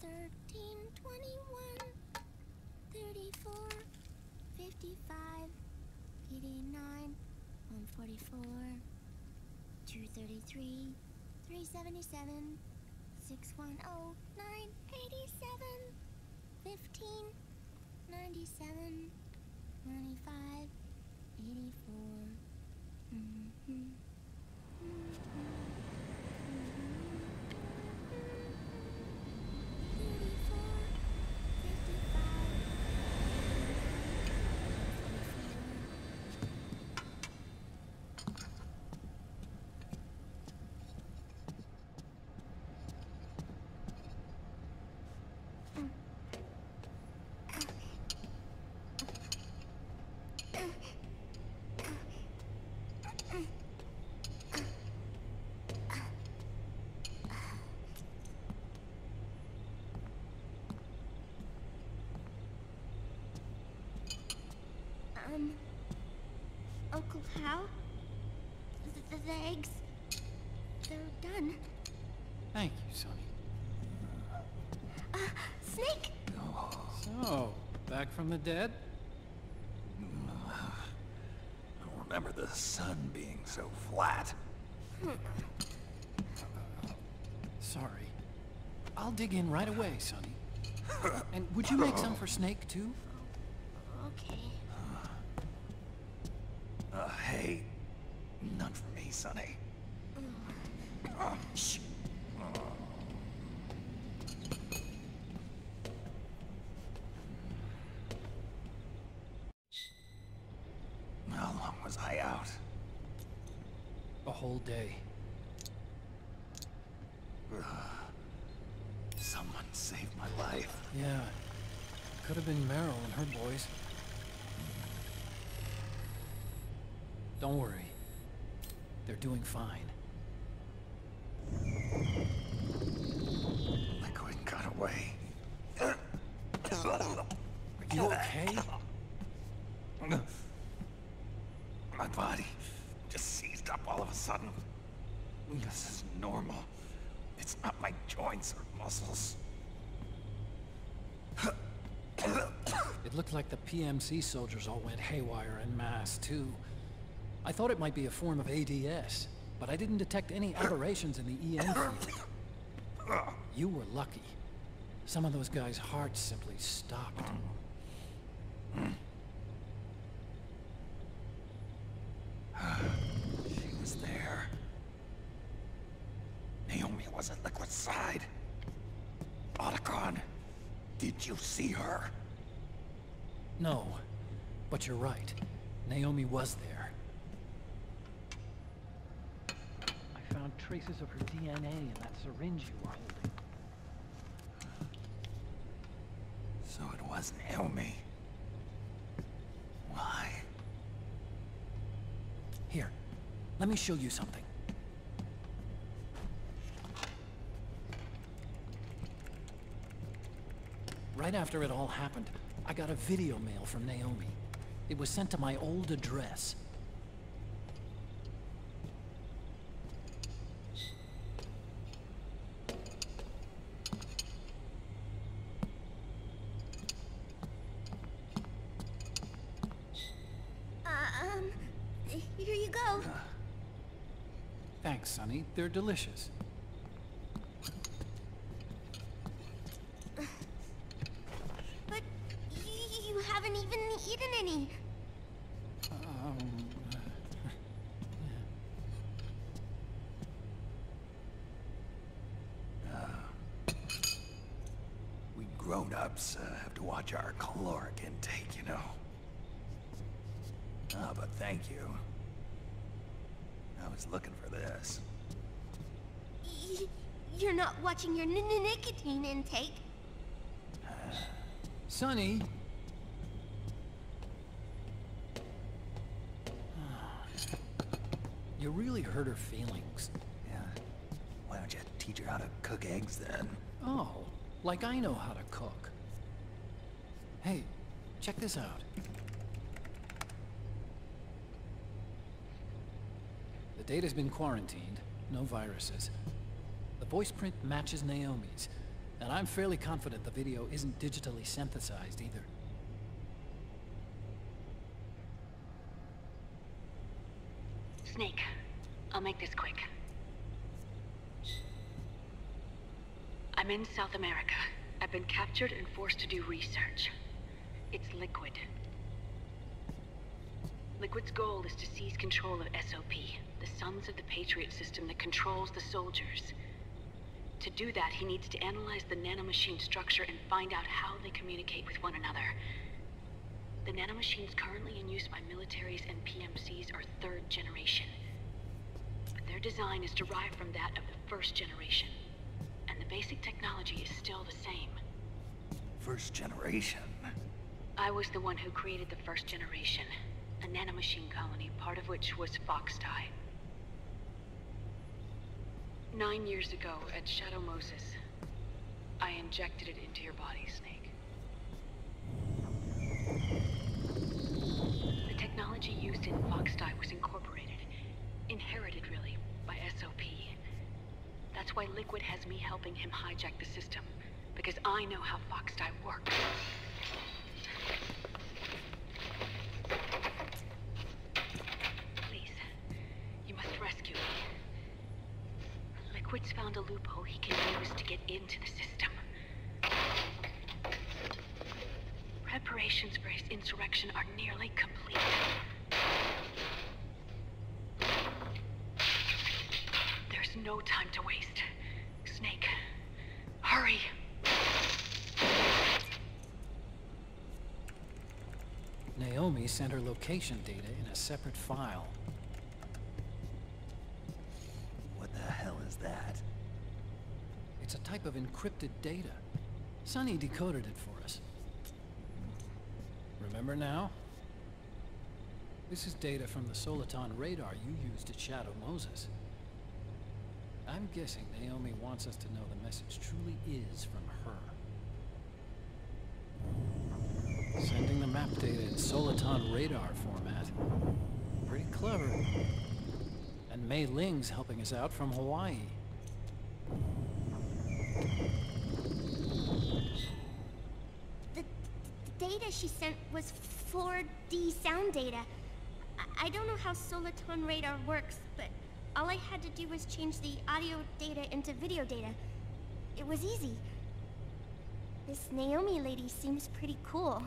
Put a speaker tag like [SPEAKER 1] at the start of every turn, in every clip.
[SPEAKER 1] 13, 21, 34, 55, 89, 144, 233, 377, 610, 987, 15, 97, 95, 84. Uncle Hal? The eggs, they're done.
[SPEAKER 2] Thank you, Sonny.
[SPEAKER 1] Snake!
[SPEAKER 2] So, back from the dead?
[SPEAKER 3] I don't remember the sun being so flat.
[SPEAKER 2] Sorry. I'll dig in right away, Sonny. And would you make some for Snake, too?
[SPEAKER 1] Okay.
[SPEAKER 3] Hey, none for me, Sonny. Shh. How long was I out?
[SPEAKER 2] A whole day.
[SPEAKER 3] Someone saved my life.
[SPEAKER 2] Yeah. Could have been Meryl and her boys. Don't worry. They're doing fine.
[SPEAKER 3] Liquid got away.
[SPEAKER 2] Are you okay?
[SPEAKER 3] My body just seized up all of a sudden. This is normal. It's not my joints or muscles.
[SPEAKER 2] It looked like the PMC soldiers all went haywire en masse, too. I thought it might be a form of ADS, but I didn't detect any aberrations in the EM field. You were lucky. Some of those guys' hearts simply stopped.
[SPEAKER 3] She was there. Naomi was at Liquid's side. Otacon, did you see her?
[SPEAKER 2] No, but you're right. Naomi was there. I found traces of her DNA in that syringe you were holding.
[SPEAKER 3] So it was Naomi. Why?
[SPEAKER 2] Here, let me show you something. Right after it all happened, I got a video mail from Naomi. It was sent to my old address.
[SPEAKER 1] Here you go.
[SPEAKER 2] Thanks, Sonny. They're delicious.
[SPEAKER 1] But you haven't even eaten any.
[SPEAKER 3] We grown-ups have to watch our caloric intake, you know. But thank you. I was looking for this.
[SPEAKER 1] You're not watching your nicotine intake.
[SPEAKER 2] Sonny! You really hurt her feelings.
[SPEAKER 3] Yeah. Why don't you teach her how to cook eggs then?
[SPEAKER 2] Oh, like I know how to cook. Hey, check this out. The data's been quarantined, no viruses. The voice print matches Naomi's. And I'm fairly confident the video isn't digitally synthesized either.
[SPEAKER 4] Snake, I'll make this quick. I'm in South America. I've been captured and forced to do research. It's Liquid. Liquid's goal is to seize control of SOP, the sons of the Patriot system that controls the soldiers. To do that, he needs to analyze the nanomachine structure and find out how they communicate with one another. The nanomachines currently in use by militaries and PMCs are third generation. But their design is derived from that of the first generation. And the basic technology is still the same.
[SPEAKER 3] First generation?
[SPEAKER 4] I was the one who created the first generation. A nanomachine colony, part of which was Foxtie. 9 years ago, at Shadow Moses, I injected it into your body, Snake. The technology used in Foxtie was incorporated, inherited really, by SOP. That's why Liquid has me helping him hijack the system, because I know how Foxtie works. Please, you must rescue me. Liquid's found a loophole he can use to get into the system. Preparations for his insurrection are nearly complete. There's no time to waste. Snake, hurry!
[SPEAKER 2] Naomi sent her location data in a separate file.
[SPEAKER 3] What the hell is that?
[SPEAKER 2] It's a type of encrypted data. Sunny decoded it for us. Remember now? This is data from the Soliton radar you used at Shadow Moses. I'm guessing Naomi wants us to know the message truly is from her. Sending the map data in Soliton radar format. Pretty clever. And Mei Ling's helping us out from Hawaii.
[SPEAKER 1] The data she sent was 4D sound data. I don't know how Soliton radar works, but all I had to do was change the audio data into video data. It was easy. This Naomi lady seems pretty cool.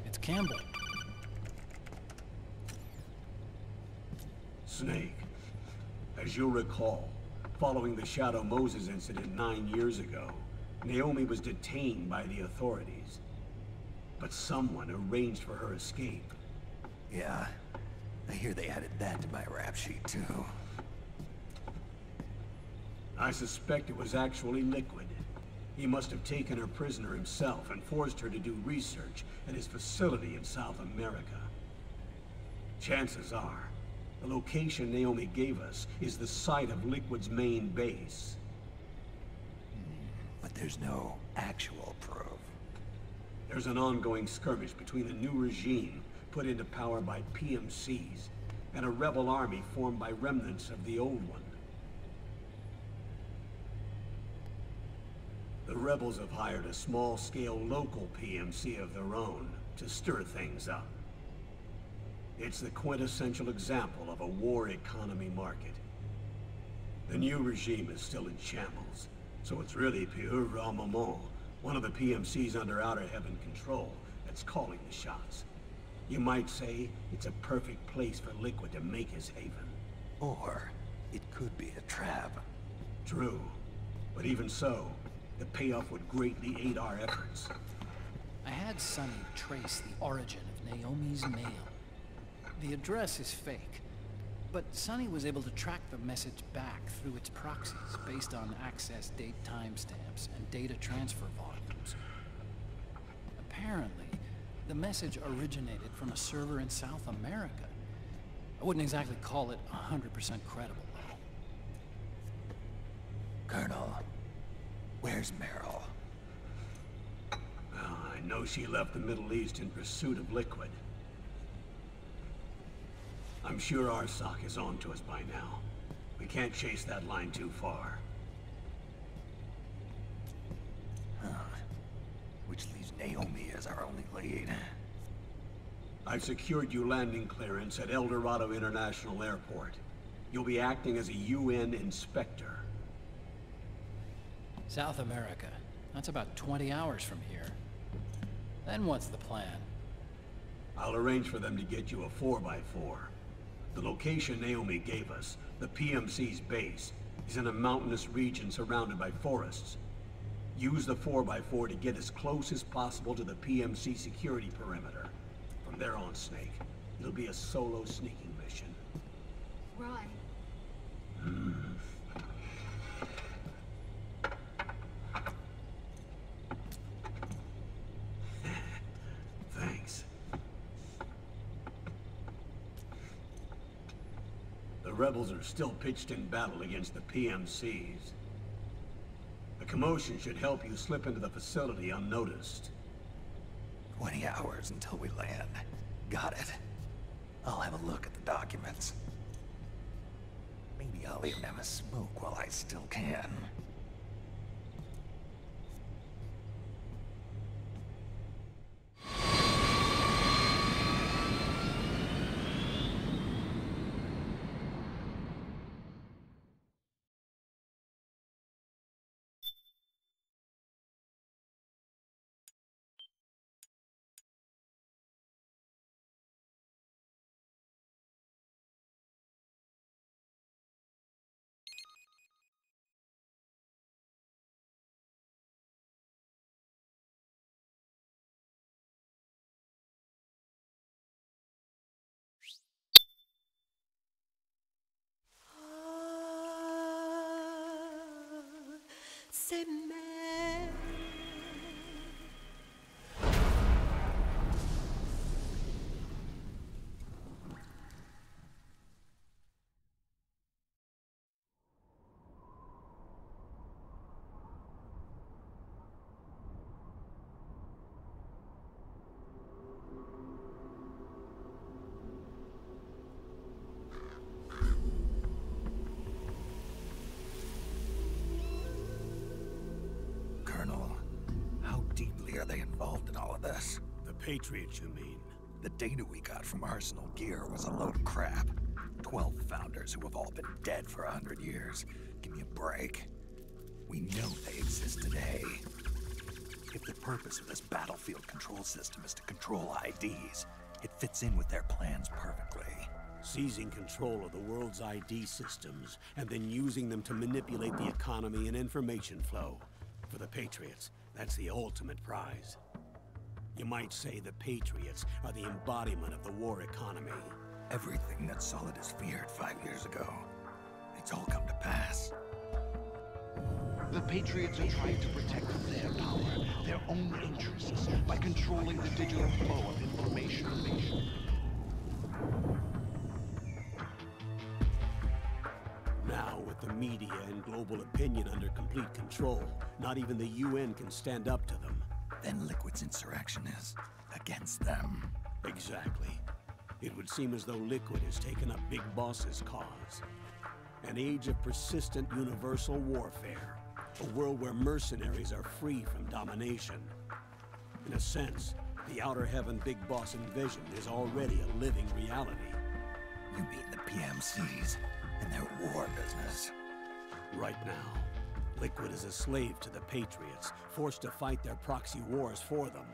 [SPEAKER 2] It's Campbell.
[SPEAKER 5] Snake, as you'll recall, following the Shadow Moses incident 9 years ago, Naomi was detained by the authorities. But someone arranged for her escape.
[SPEAKER 3] Yeah, I hear they added that to my rap sheet too.
[SPEAKER 5] I suspect it was actually Liquid. He must have taken her prisoner himself and forced her to do research at his facility in South America. Chances are, the location Naomi gave us is the site of Liquid's main base.
[SPEAKER 3] But there's no actual proof.
[SPEAKER 5] There's an ongoing skirmish between the new regime put into power by PMCs and a rebel army formed by remnants of the old one. The rebels have hired a small-scale local PMC of their own to stir things up. It's the quintessential example of a war economy market. The new regime is still in shambles, so it's really Pure Moment, one of the PMCs under Outer Heaven control, that's calling the shots. You might say it's a perfect place for Liquid to make his haven.
[SPEAKER 3] Or it could be a trap.
[SPEAKER 5] True, but even so, the payoff would greatly aid our efforts.
[SPEAKER 2] I had Sunny trace the origin of Naomi's mail. The address is fake, but Sunny was able to track the message back through its proxies based on access date timestamps and data transfer volumes. Apparently, the message originated from a server in South America. I wouldn't exactly call it 100% credible, though.
[SPEAKER 3] Colonel, where's Meryl?
[SPEAKER 5] Well, I know she left the Middle East in pursuit of Liquid. I'm sure our sock is on to us by now. We can't chase that line too far.
[SPEAKER 3] Which leaves Naomi as our only lead.
[SPEAKER 5] I've secured you landing clearance at El Dorado International Airport. You'll be acting as a UN inspector.
[SPEAKER 2] South America. That's about 20 hours from here. Then what's the plan?
[SPEAKER 5] I'll arrange for them to get you a 4x4. The location Naomi gave us, the PMC's base, is in a mountainous region surrounded by forests. Use the 4x4 to get as close as possible to the PMC security perimeter. From there on, Snake, it'll be a solo sneaking mission.
[SPEAKER 1] Roy.
[SPEAKER 5] Thanks. The rebels are still pitched in battle against the PMCs. The commotion should help you slip into the facility unnoticed.
[SPEAKER 3] 20 hours until we land. Got it. I'll have a look at the documents. Maybe I'll even have a smoke while I still can. Are they involved in all of this?
[SPEAKER 5] The Patriots, you mean?
[SPEAKER 3] The data we got from Arsenal Gear was a load of crap. 12 founders who have all been dead for 100 years. Give me a break. We know they exist today. If the purpose of this battlefield control system is to control IDs, it fits in with their plans perfectly.
[SPEAKER 5] Seizing control of the world's ID systems, and then using them to manipulate the economy and information flow. For the Patriots, that's the ultimate prize. You might say the Patriots are the embodiment of the war economy.
[SPEAKER 3] Everything that Solid has feared 5 years ago, it's all come to pass.
[SPEAKER 6] The Patriots are trying to protect their power, their own interests, by controlling the digital flow of information.
[SPEAKER 5] Now, with the media and global opinion under complete control, not even the UN can stand up to them.
[SPEAKER 3] Then Liquid's insurrection is against them.
[SPEAKER 5] Exactly. It would seem as though Liquid has taken up Big Boss's cause. An age of persistent universal warfare. A world where mercenaries are free from domination. In a sense, the Outer Heaven Big Boss envisioned is already a living reality.
[SPEAKER 3] You mean the PMCs and their war business?
[SPEAKER 5] Right now, Liquid is a slave to the Patriots, forced to fight their proxy wars for them.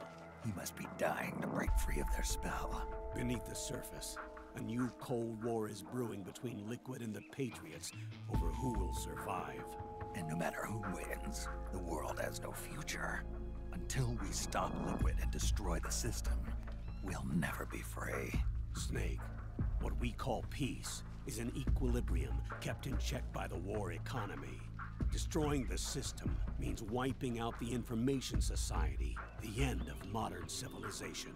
[SPEAKER 3] He must be dying to break free of their spell.
[SPEAKER 5] Beneath the surface, a new Cold War is brewing between Liquid and the Patriots over who will survive.
[SPEAKER 3] And no matter who wins, the world has no future. Until we stop Liquid and destroy the system, we'll never be free.
[SPEAKER 5] Snake, what we call peace is an equilibrium kept in check by the war economy. Destroying the system means wiping out the information society, the end of modern civilization.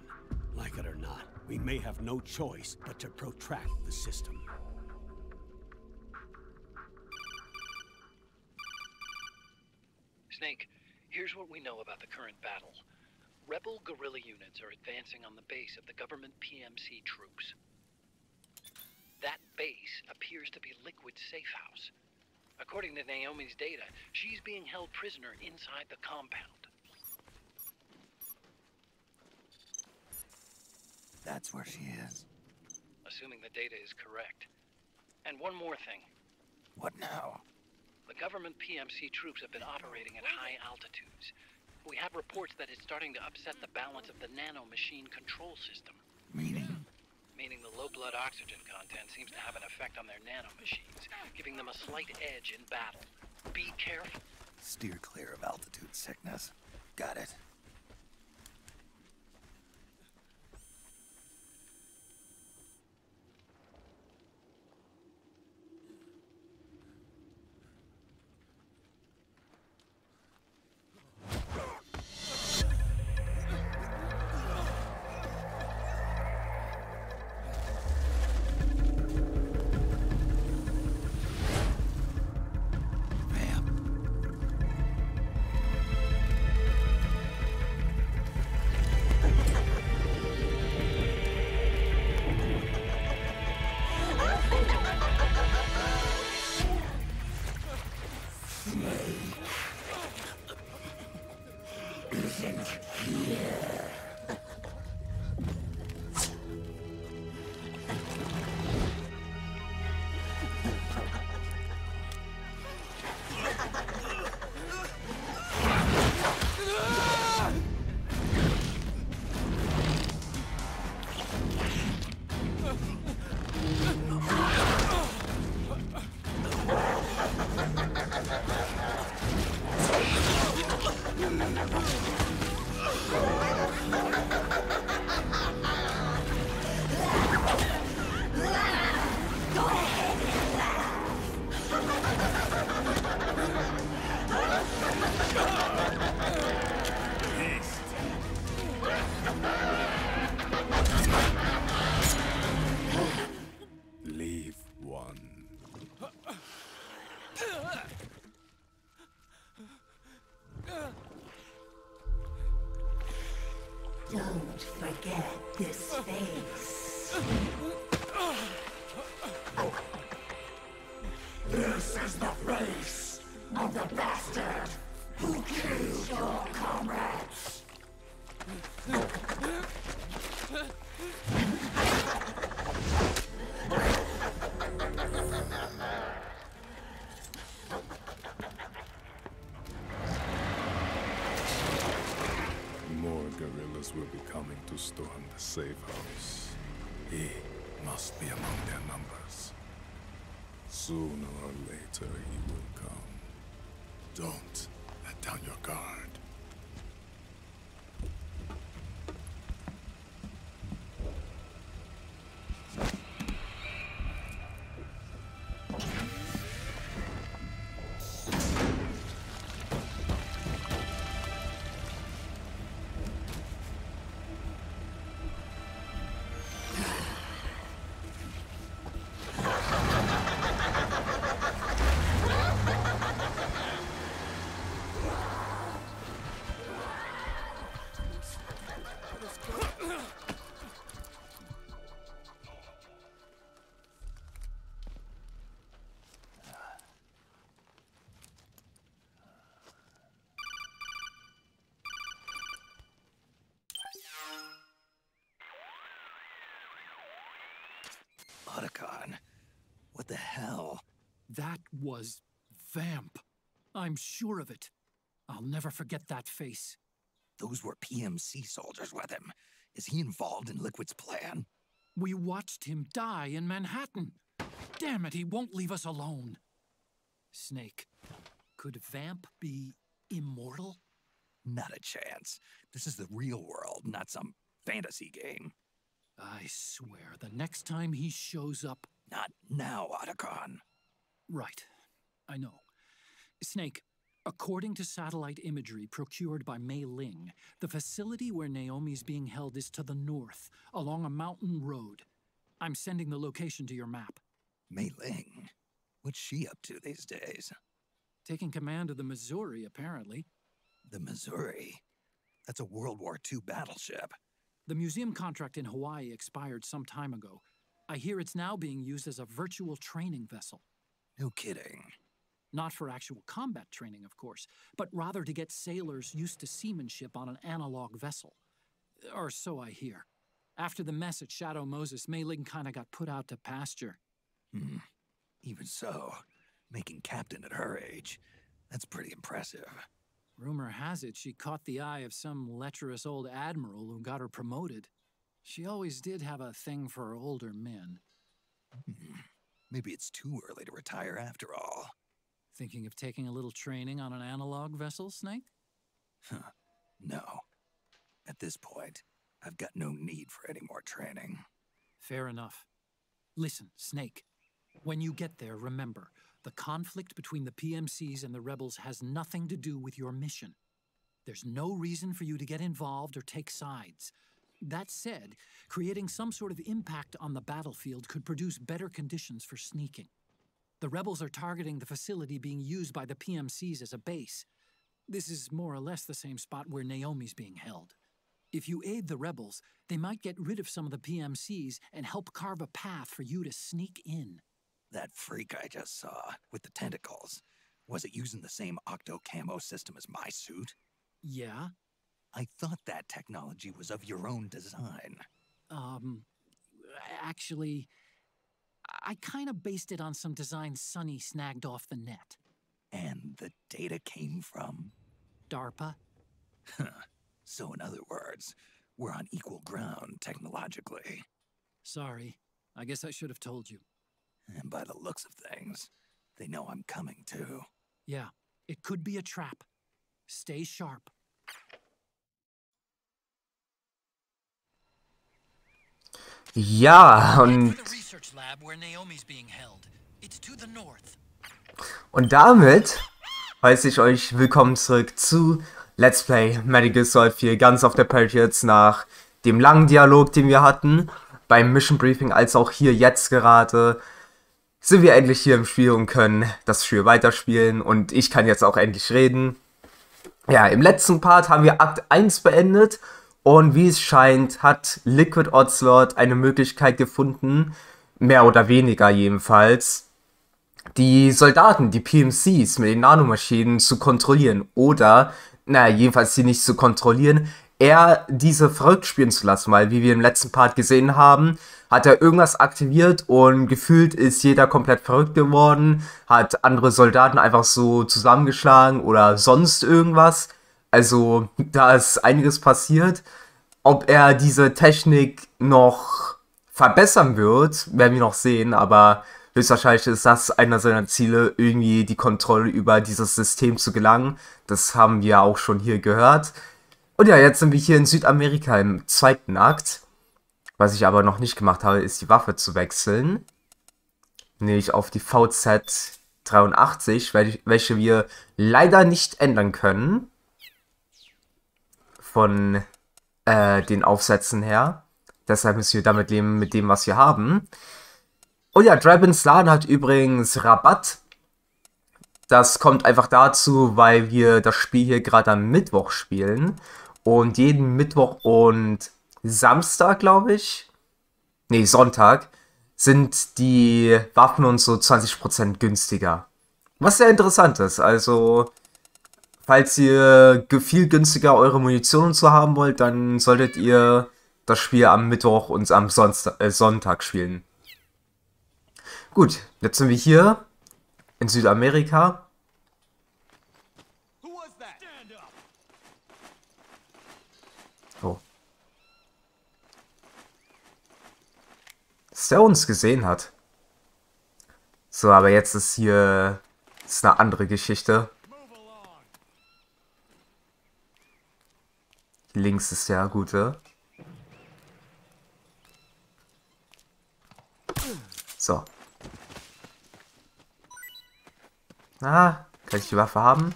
[SPEAKER 5] Like it or not, we may have no choice but to protract the system.
[SPEAKER 2] Snake, here's what we know about the current battle. Rebel guerrilla units are advancing on the base of the government PMC troops. base appears to be Liquid's safe house. According to Naomi's data, she's being held prisoner inside the compound.
[SPEAKER 3] That's where she is.
[SPEAKER 2] Assuming the data is correct. And one more thing.
[SPEAKER 3] What now?
[SPEAKER 2] The government PMC troops have been operating at high altitudes. We have reports that it's starting to upset the balance of the nanomachine control system.
[SPEAKER 3] Meaning?
[SPEAKER 2] Meaning the low blood oxygen content seems to have an effect on their nanomachines, giving them a slight edge in battle. Be careful.
[SPEAKER 3] Steer clear of altitude sickness. Got it.
[SPEAKER 7] Don't forget this face. This is the face of the bastard who killed your comrades.
[SPEAKER 8] More guerrillas will be coming to storm the safe house. He must be among their numbers. Sooner or later he will come. Don't let down your guard.
[SPEAKER 3] Otacon, what the hell?
[SPEAKER 2] That was Vamp. I'm sure of it. I'll never forget that face.
[SPEAKER 3] Those were PMC soldiers with him. Is he involved in Liquid's plan?
[SPEAKER 2] We watched him die in Manhattan. Damn it, he won't leave us alone. Snake, could Vamp be immortal?
[SPEAKER 3] Not a chance. This is the real world, not some fantasy game.
[SPEAKER 2] I swear, the next time he shows up...
[SPEAKER 3] Not now, Otacon.
[SPEAKER 2] Right. I know. Snake, according to satellite imagery procured by Mei Ling, the facility where Naomi's being held is to the north, along a mountain road. I'm sending the location to your map.
[SPEAKER 3] Mei Ling? What's she up to these days?
[SPEAKER 2] Taking command of the Missouri, apparently.
[SPEAKER 3] The Missouri? That's a World War II battleship.
[SPEAKER 2] The museum contract in Hawaii expired some time ago. I hear it's now being used as a virtual training vessel.
[SPEAKER 3] No kidding.
[SPEAKER 2] Not for actual combat training, of course, but rather to get sailors used to seamanship on an analog vessel. Or so I hear. After the mess at Shadow Moses, Mei Ling kinda got put out to pasture.
[SPEAKER 3] Even so, making captain at her age, that's pretty impressive.
[SPEAKER 2] Rumor has it she caught the eye of some lecherous old admiral who got her promoted. She always did have a thing for older men.
[SPEAKER 3] Maybe it's too early to retire after all.
[SPEAKER 2] Thinking of taking a little training on an analog vessel, Snake?
[SPEAKER 3] No. At this point, I've got no need for any more training.
[SPEAKER 2] Fair enough. Listen, Snake. When you get there, remember, the conflict between the PMCs and the rebels has nothing to do with your mission. There's no reason for you to get involved or take sides. That said, creating some sort of impact on the battlefield could produce better conditions for sneaking. The rebels are targeting the facility being used by the PMCs as a base. This is more or less the same spot where Naomi's being held. If you aid the rebels, they might get rid of some of the PMCs and help carve a path for you to sneak in.
[SPEAKER 3] That freak I just saw, with the tentacles, was it using the same octo-camo system as my suit?
[SPEAKER 2] Yeah?
[SPEAKER 3] I thought that technology was of your own design.
[SPEAKER 2] Actually, I kinda based it on some designs Sunny snagged off the net.
[SPEAKER 3] And the data came from?
[SPEAKER 2] DARPA?
[SPEAKER 3] So in other words, we're on equal ground technologically.
[SPEAKER 2] Sorry, I guess I should have told you.
[SPEAKER 3] And by the looks of things, they know I'm coming too.
[SPEAKER 2] Yeah, it could be a trap. Stay sharp.
[SPEAKER 9] Ja, und damit heiße ich euch willkommen zurück zu Let's Play Metal-Gear Solid 4, ganz auf der Patriots, nach dem langen Dialog, den wir hatten, beim Mission Briefing, als auch hier jetzt gerade, sind wir endlich hier im Spiel und können das Spiel weiterspielen und ich kann jetzt auch endlich reden. Ja, im letzten Part haben wir Akt 1 beendet. Und wie es scheint, hat Liquid Ocelot eine Möglichkeit gefunden, mehr oder weniger jedenfalls, die Soldaten, die PMCs mit den Nanomaschinen zu kontrollieren. Oder, naja, jedenfalls sie nicht zu kontrollieren, eher diese verrückt spielen zu lassen. Weil, wie wir im letzten Part gesehen haben, hat er irgendwas aktiviert und gefühlt ist jeder komplett verrückt geworden, hat andere Soldaten einfach so zusammengeschlagen oder sonst irgendwas. Also, da ist einiges passiert. Ob er diese Technik noch verbessern wird, werden wir noch sehen, aber höchstwahrscheinlich ist das einer seiner Ziele, irgendwie die Kontrolle über dieses System zu gelangen. Das haben wir auch schon hier gehört. Und ja, jetzt sind wir hier in Südamerika im zweiten Akt. Was ich aber noch nicht gemacht habe, ist die Waffe zu wechseln. Nämlich auf die VZ 83, welche wir leider nicht ändern können. Von den Aufsätzen her. Deshalb müssen wir damit leben, mit dem, was wir haben. Und ja, Drabins Laden hat übrigens Rabatt. Das kommt einfach dazu, weil wir das Spiel hier gerade am Mittwoch spielen. Und jeden Mittwoch und Samstag, glaube ich, nee, Sonntag, sind die Waffen und so 20% günstiger. Was sehr interessant ist, also falls ihr viel günstiger eure Munition und so haben wollt, dann solltet ihr das Spiel am Mittwoch und am Sonntag spielen. Gut, jetzt sind wir hier in Südamerika. Oh. Dass der uns gesehen hat. So, aber jetzt ist hier eine andere Geschichte. Links ist der Gute. So. Ah, kann ich die Waffe haben?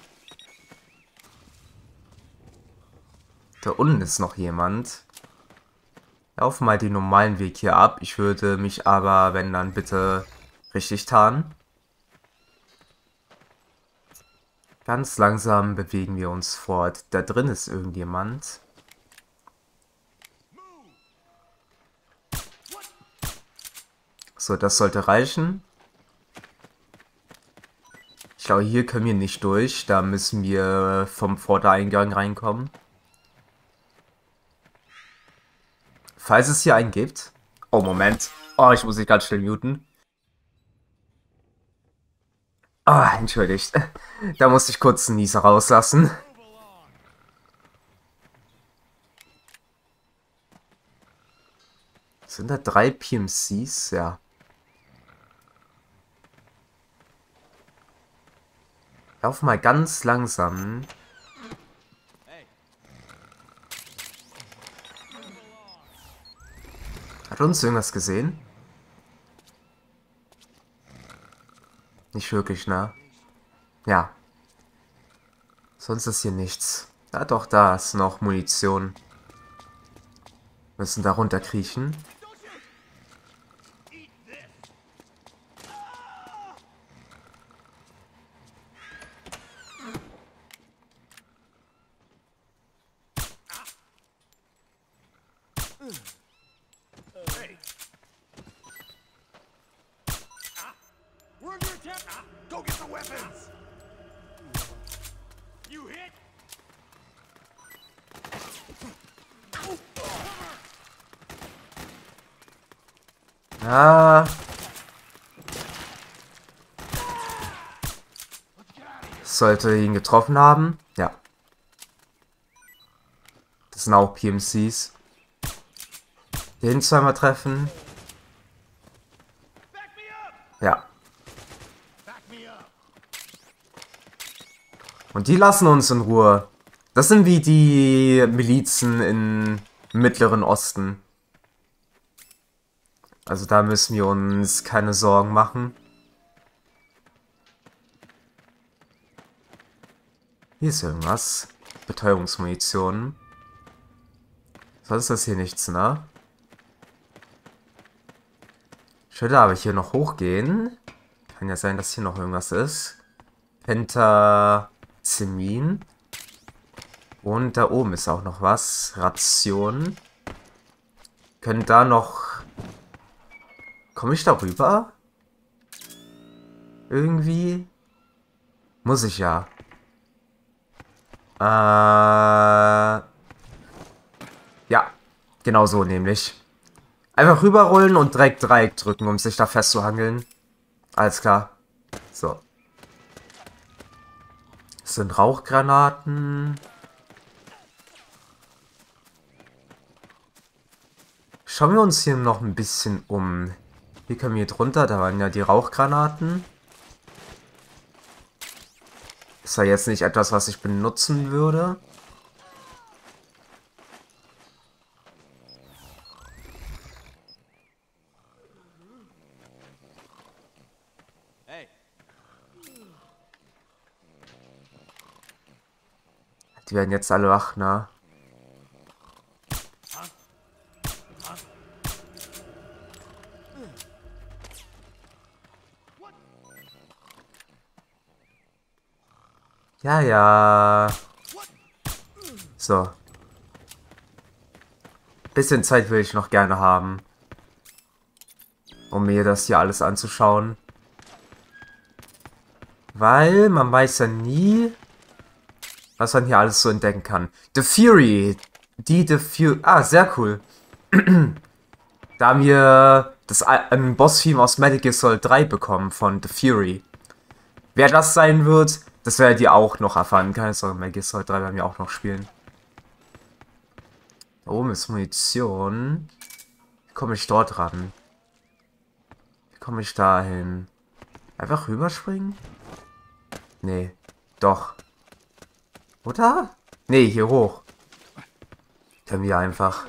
[SPEAKER 9] Da unten ist noch jemand. Lauf mal den normalen Weg hier ab. Ich würde mich aber, wenn dann, bitte richtig tarnen. Ganz langsam bewegen wir uns fort. Da drin ist irgendjemand. So, das sollte reichen. Ich glaube, hier können wir nicht durch. Da müssen wir vom Vordereingang reinkommen. Falls es hier einen gibt. Oh, Moment. Oh, ich muss mich ganz schnell muten. Ah, entschuldigt. Da musste ich kurz einen Nieser rauslassen. Sind da 3 PMCs? Ja. Lauf mal ganz langsam. Hat uns irgendwas gesehen? Nicht wirklich, ne? Ja. Sonst ist hier nichts. Ja, doch, da ist noch Munition. Müssen da runterkriechen. Ah. Sollte ihn getroffen haben. Ja. Das sind auch PMCs. Den zweimal treffen. Ja. Und die lassen uns in Ruhe. Das sind wie die Milizen im Mittleren Osten. Also da müssen wir uns keine Sorgen machen. Hier ist irgendwas. Betäubungsmunition. Sonst ist das hier nichts, ne? Ich würde aber hier noch hochgehen. Kann ja sein, dass hier noch irgendwas ist. Pentazemin. Und da oben ist auch noch was. Ration. Können da noch... Komme ich da rüber? Irgendwie? Muss ich ja. Ja, genau so nämlich. Einfach rüberrollen und direkt Dreieck drücken, um sich da festzuhangeln. Alles klar. So. Das sind Rauchgranaten. Schauen wir uns hier noch ein bisschen um. Hier können wir drunter, da waren ja die Rauchgranaten. Ist ja jetzt nicht etwas, was ich benutzen würde. Die werden jetzt alle wach, ne? Ja, ja. So. Bisschen Zeit will ich noch gerne haben, um mir das hier alles anzuschauen. Weil man weiß ja nie, was man hier alles so entdecken kann. The Fury. The Fury. Ah, sehr cool. Da haben wir ein Boss-Theme aus Metal-Gear Solid-Reihe bekommen von The Fury. Wer das sein wird, das werdet ihr auch noch erfahren. Keine Sorge, Metal Gear Solid 3 werden wir auch noch spielen. Da oben ist Munition. Wie komme ich dort ran? Wie komme ich da hin? Einfach rüberspringen? Nee, doch. Oder? Nee, hier hoch. Können wir einfach.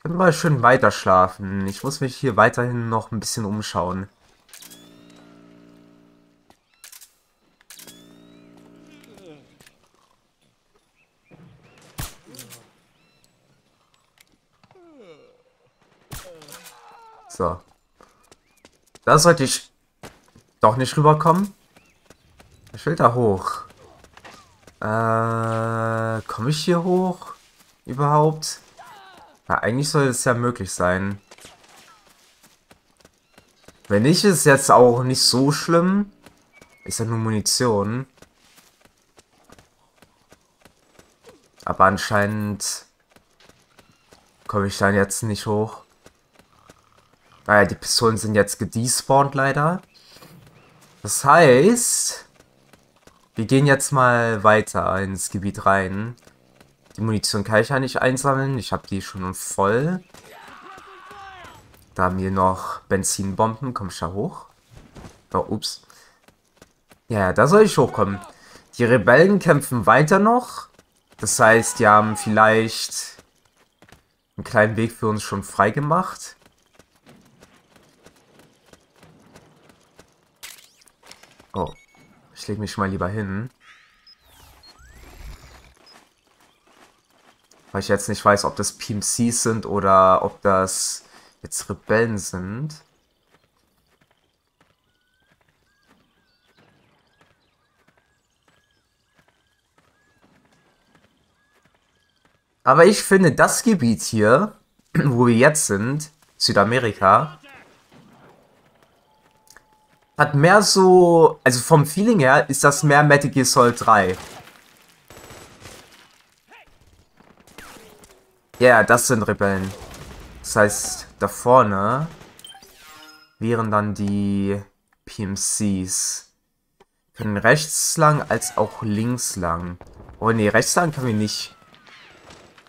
[SPEAKER 9] Können mal schön weiter schlafen. Ich muss mich hier weiterhin noch ein bisschen umschauen. So. Da sollte ich doch nicht rüberkommen. Ich will da hoch. Komme ich hier hoch? Überhaupt? Ja, eigentlich soll es ja möglich sein. Wenn nicht, ist es jetzt auch nicht so schlimm. Ist ja nur Munition. Aber anscheinend komme ich dann jetzt nicht hoch. Naja, die Pistolen sind jetzt gedespawnt leider. Das heißt, wir gehen jetzt mal weiter ins Gebiet rein. Die Munition kann ich ja nicht einsammeln. Ich habe die schon voll. Da haben wir noch Benzinbomben. Komm ich da hoch? Oh, ups. Ja, da soll ich hochkommen. Die Rebellen kämpfen weiter noch. Das heißt, die haben vielleicht einen kleinen Weg für uns schon frei gemacht. Oh, ich lege mich mal lieber hin. Weil ich jetzt nicht weiß, ob das PMCs sind oder ob das jetzt Rebellen sind. Aber ich finde, das Gebiet hier, wo wir jetzt sind, Südamerika, hat mehr so, also vom Feeling her ist das mehr Metal-Gear-Solid-Reihe. Ja, yeah, das sind Rebellen. Das heißt, da vorne wären dann die PMCs. Können rechts lang als auch links lang. Oh ne, rechts lang können wir nicht.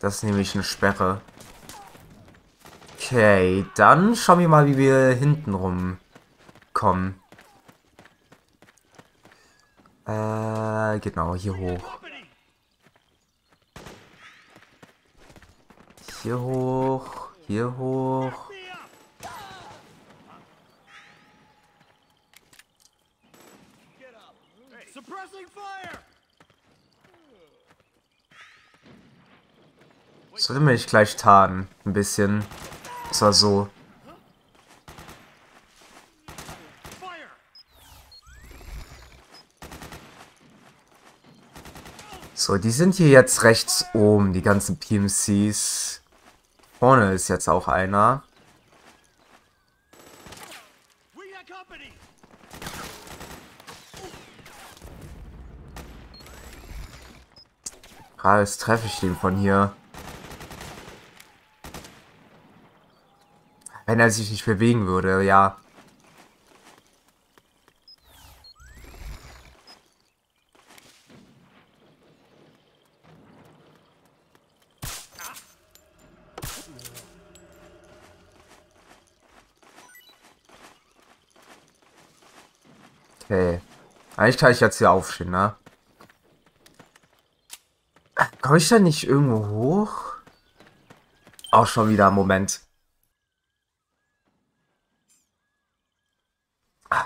[SPEAKER 9] Das ist nämlich eine Sperre. Okay, dann schauen wir mal, wie wir hinten rum kommen. Genau, hier hoch. Hier hoch, hier hoch. Sollte mich gleich tarnen, ein bisschen. Das war so. So, die sind hier jetzt rechts oben, die ganzen PMCs. Vorne ist jetzt auch einer. Ah, jetzt treffe ich den von hier. Wenn er sich nicht bewegen würde, ja. Okay. Eigentlich kann ich jetzt hier aufstehen, ne? Komme ich da nicht irgendwo hoch? Auch schon wieder, Moment.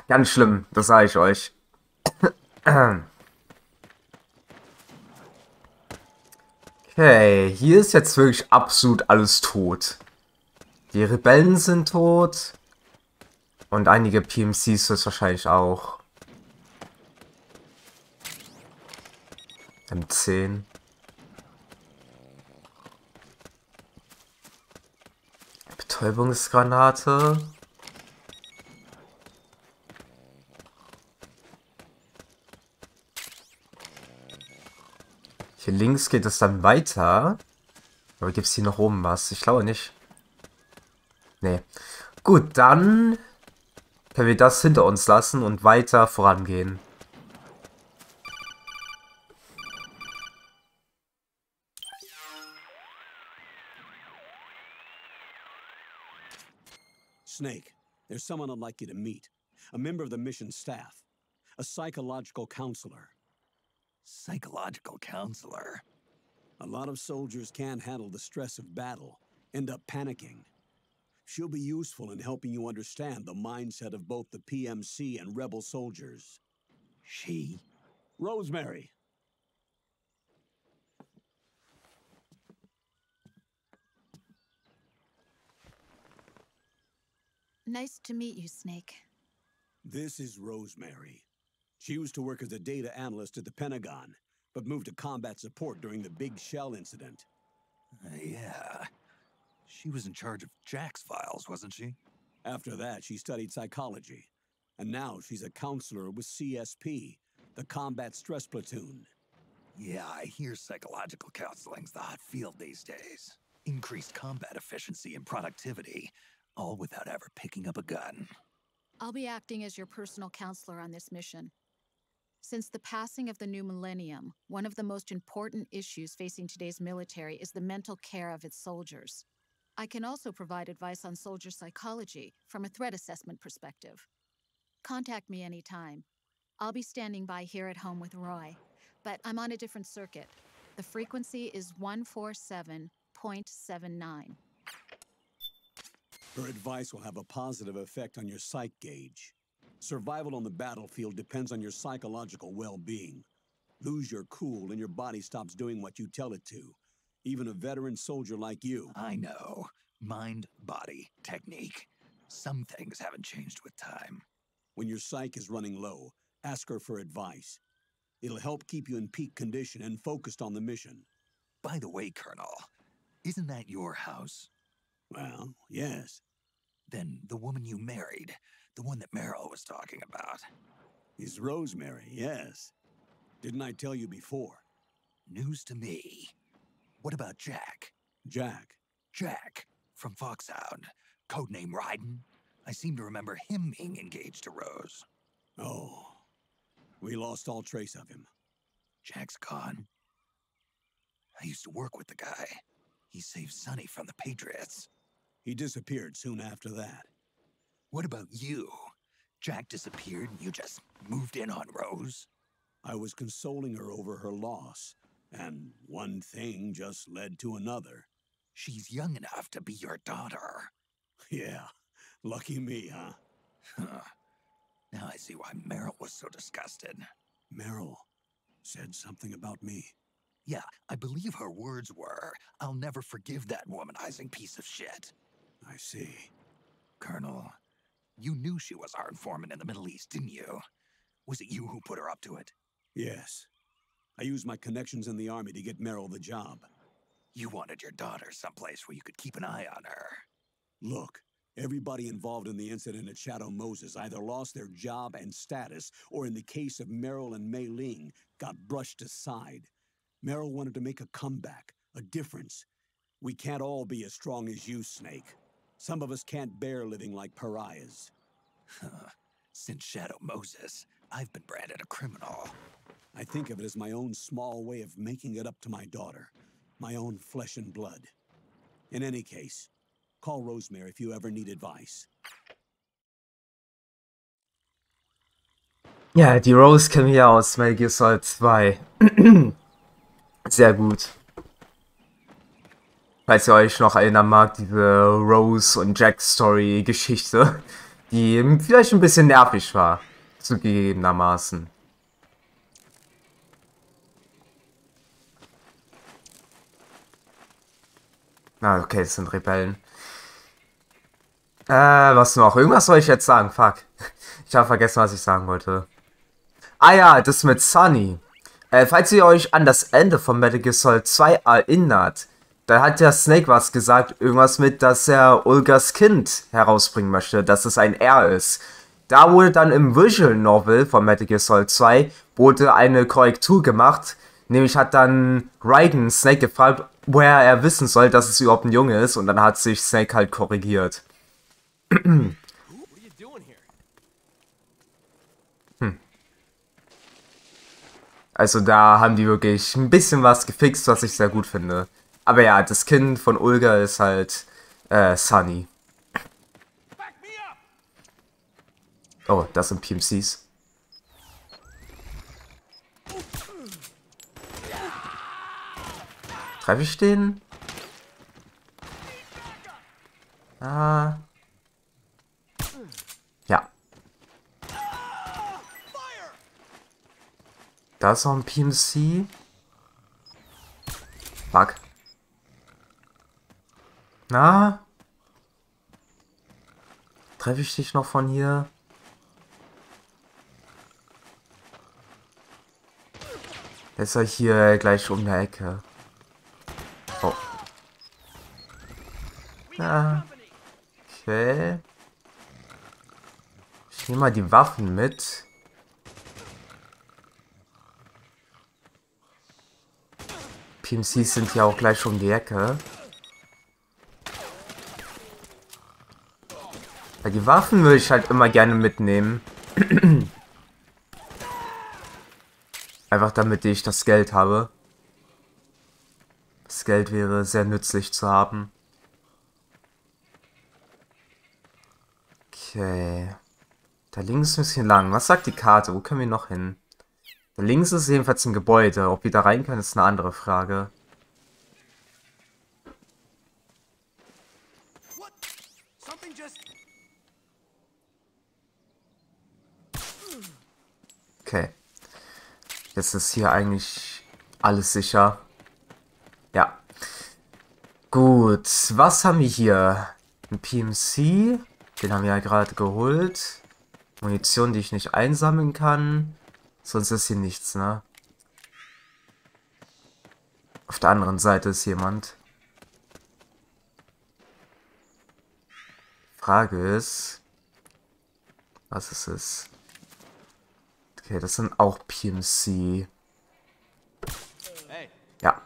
[SPEAKER 9] Ganz schlimm, das sage ich euch. Okay, hier ist jetzt wirklich absolut alles tot. Die Rebellen sind tot. Und einige PMCs ist wahrscheinlich auch. M10. Betäubungsgranate. Hier links geht es dann weiter. Aber gibt es hier noch oben was? Ich glaube nicht. Nee. Gut, dann können wir das hinter uns lassen und weiter vorangehen.
[SPEAKER 5] Snake, there's someone I'd like you to meet. A member of the mission staff. A psychological counselor.
[SPEAKER 3] Psychological counselor?
[SPEAKER 5] A lot of soldiers can't handle the stress of battle, end up panicking. She'll be useful in helping you understand the mindset of both the PMC and rebel soldiers.
[SPEAKER 3] She?
[SPEAKER 5] Rosemary.
[SPEAKER 10] Nice to meet you, Snake.
[SPEAKER 5] This is Rosemary. She used to work as a data analyst at the Pentagon, but moved to combat support during the Big Shell incident.
[SPEAKER 3] Yeah. She was in charge of Jack's files, wasn't she?
[SPEAKER 5] After that, she studied psychology. And now she's a counselor with CSP, the Combat Stress Platoon.
[SPEAKER 3] Yeah, I hear psychological counseling's the hot field these days. Increased combat efficiency and productivity, all without ever picking up a gun.
[SPEAKER 10] I'll be acting as your personal counselor on this mission. Since the passing of the new millennium, one of the most important issues facing today's military is the mental care of its soldiers. I can also provide advice on soldier psychology from a threat assessment perspective. Contact me anytime. I'll be standing by here at home with Roy, but I'm on a different circuit. The frequency is 147.79.
[SPEAKER 5] Her advice will have a positive effect on your psych gauge. Survival on the battlefield depends on your psychological well-being. Lose your cool and your body stops doing what you tell it to. Even a veteran soldier like you.
[SPEAKER 3] I know. Mind, body, technique. Some things haven't changed with time.
[SPEAKER 5] When your psyche is running low, ask her for advice. It'll help keep you in peak condition and focused on the mission.
[SPEAKER 3] By the way, Colonel, isn't that your house?
[SPEAKER 5] Well, yes.
[SPEAKER 3] Then the woman you married, the one that Meryl was talking about.
[SPEAKER 5] Is Rosemary, yes. Didn't I tell you before?
[SPEAKER 3] News to me. What about Jack?
[SPEAKER 5] Jack?
[SPEAKER 3] Jack, from Foxhound. Codename Ryden. I seem to remember him being engaged to Rose.
[SPEAKER 5] Oh. We lost all trace of him.
[SPEAKER 3] Jack's gone. I used to work with the guy. He saved Sunny from the Patriots.
[SPEAKER 5] He disappeared soon after that.
[SPEAKER 3] What about you? Jack disappeared and you just moved in on Rose?
[SPEAKER 5] I was consoling her over her loss, and one thing just led to another.
[SPEAKER 3] She's young enough to be your daughter.
[SPEAKER 5] Yeah, lucky me, huh?
[SPEAKER 3] Now I see why Meryl was so disgusted.
[SPEAKER 5] Meryl said something about me.
[SPEAKER 3] Yeah, I believe her words were, "I'll never forgive that womanizing piece of shit."
[SPEAKER 5] I see.
[SPEAKER 3] Colonel, you knew she was our informant in the Middle East, didn't you? Was it you who put her up to it?
[SPEAKER 5] Yes. I used my connections in the army to get Meryl the job.
[SPEAKER 3] You wanted your daughter someplace where you could keep an eye on her.
[SPEAKER 5] Look, everybody involved in the incident at Shadow Moses either lost their job and status, or in the case of Meryl and Mei Ling, got brushed aside. Meryl wanted to make a comeback, a difference. We can't all be as strong as you, Snake. Some of us can't bear living like pariahs.
[SPEAKER 3] Since Shadow Moses, I've been branded a criminal.
[SPEAKER 5] I think of it as my own small way of making it up to my daughter. My own flesh and blood. In any case, call Rosemary if you ever need advice.
[SPEAKER 9] Ja, die Rose kennen wir aus Metal Gear Solid 2. Sehr gut. Falls ihr euch noch erinnern mag, diese Rose und Jack Story Geschichte, die vielleicht ein bisschen nervig war, zugegebenermaßen. Ah, okay, das sind Rebellen. Was noch? Irgendwas soll ich jetzt sagen, fuck. Ich habe vergessen, was ich sagen wollte. Ah ja, das mit Sunny. Falls ihr euch an das Ende von Metal Gear Solid 2 erinnert, da hat der Snake was gesagt, irgendwas mit, dass er Olgas Kind herausbringen möchte, dass es ein R ist. Da wurde dann im Visual Novel von Metal Gear Solid 2 wurde eine Korrektur gemacht, nämlich hat dann Raiden Snake gefragt, woher er wissen soll, dass es überhaupt ein Junge ist, und dann hat sich Snake halt korrigiert. Also da haben die wirklich ein bisschen was gefixt, was ich sehr gut finde. Aber ja, das Kind von Olga ist halt Sunny. Oh, das sind PMCs. Treffe ich den? Ah. Ja. Da ist noch ein PMC. Fuck. Treffe ich dich noch von hier? Der ist ja hier gleich um die Ecke. Oh. Ja. Okay. Ich nehme mal die Waffen mit. PMCs sind ja auch gleich um die Ecke. Weil die Waffen würde ich halt immer gerne mitnehmen. Einfach damit ich das Geld habe. Das Geld wäre sehr nützlich zu haben. Okay. Da links ist ein bisschen lang. Was sagt die Karte? Wo können wir noch hin? Da links ist jedenfalls ein Gebäude. Ob wir da rein können, ist eine andere Frage. Okay. Jetzt ist hier eigentlich alles sicher. Ja. Gut. Was haben wir hier? Ein PMC. Den haben wir ja gerade geholt. Munition, die ich nicht einsammeln kann. Sonst ist hier nichts, ne? Auf der anderen Seite ist jemand. Frage ist, was ist es? Okay, das sind auch PMC. Ja.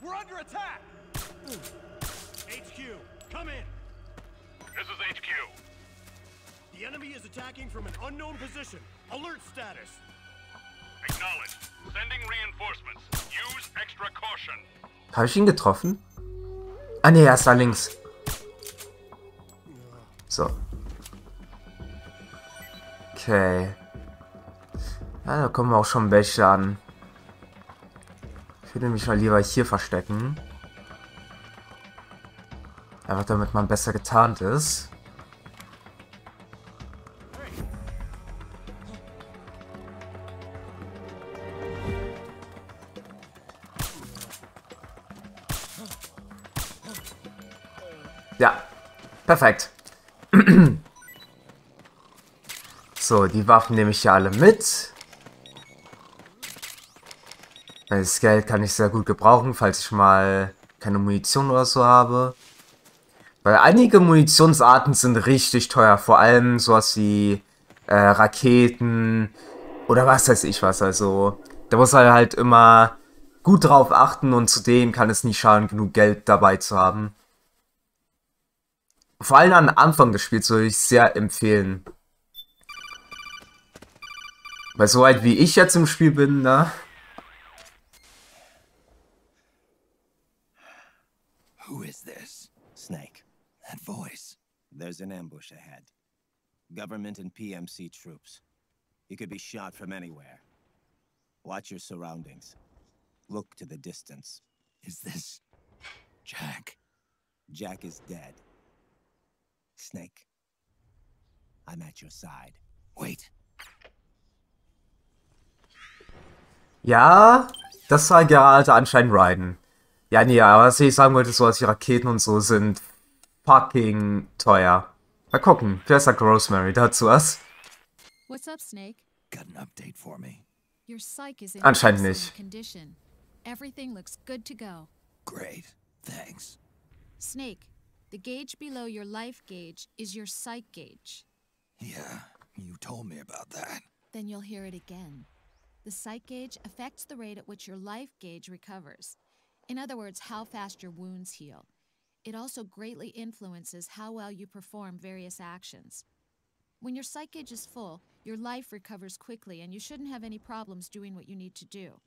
[SPEAKER 11] We're under attack. HQ, come in.
[SPEAKER 12] This is HQ.
[SPEAKER 11] The enemy is attacking from an unknown position. Alert status.
[SPEAKER 12] Acknowledged. Sending reinforcements. Use extra caution.
[SPEAKER 9] Habe ich ihn getroffen? Ah ne, er ist da links. So. Okay. Ja, da kommen auch schon welche an. Ich würde mich mal lieber hier verstecken. Einfach damit man besser getarnt ist. Ja, perfekt. So, die Waffen nehme ich ja alle mit. Das Geld kann ich sehr gut gebrauchen, falls ich mal keine Munition oder so habe. Weil einige Munitionsarten sind richtig teuer. Vor allem sowas wie Raketen oder was weiß ich was. Also da muss man halt immer gut drauf achten und zudem kann es nicht schaden, genug Geld dabei zu haben. Vor allem am Anfang des Spiels würde ich sehr empfehlen. Weil so weit wie ich jetzt im Spiel bin, ne?
[SPEAKER 3] Who is this?
[SPEAKER 13] Snake.
[SPEAKER 3] That voice.
[SPEAKER 13] There's an ambush ahead. Government and PMC troops. You could be shot from anywhere. Watch your surroundings. Look to the distance.
[SPEAKER 3] Is this Jack?
[SPEAKER 13] Jack is dead. Snake. I'm at your side.
[SPEAKER 3] Wait.
[SPEAKER 9] Ja, das war gerade anscheinend Raiden. Ja, nee, aber was ich sagen wollte, so dass die Raketen und so sind fucking teuer. Mal gucken, wer sagt Rosemary dazu was?
[SPEAKER 10] What's up, Snake?
[SPEAKER 3] Got an update for me.
[SPEAKER 10] Your psyche is in
[SPEAKER 9] Anscheinend
[SPEAKER 10] excellent
[SPEAKER 9] nicht.
[SPEAKER 10] condition. Everything looks good to go.
[SPEAKER 3] Great. Thanks.
[SPEAKER 10] Snake, the gauge below your life gauge is your psych gauge.
[SPEAKER 3] Yeah, you told me about that.
[SPEAKER 10] Then you'll hear it again. The psych gauge affects the rate at which your life gauge recovers. In other words, how fast your wounds heal. It also greatly influences how well you perform various actions. When your psych gauge is full, your life recovers quickly and you shouldn't have any problems doing what you need to do.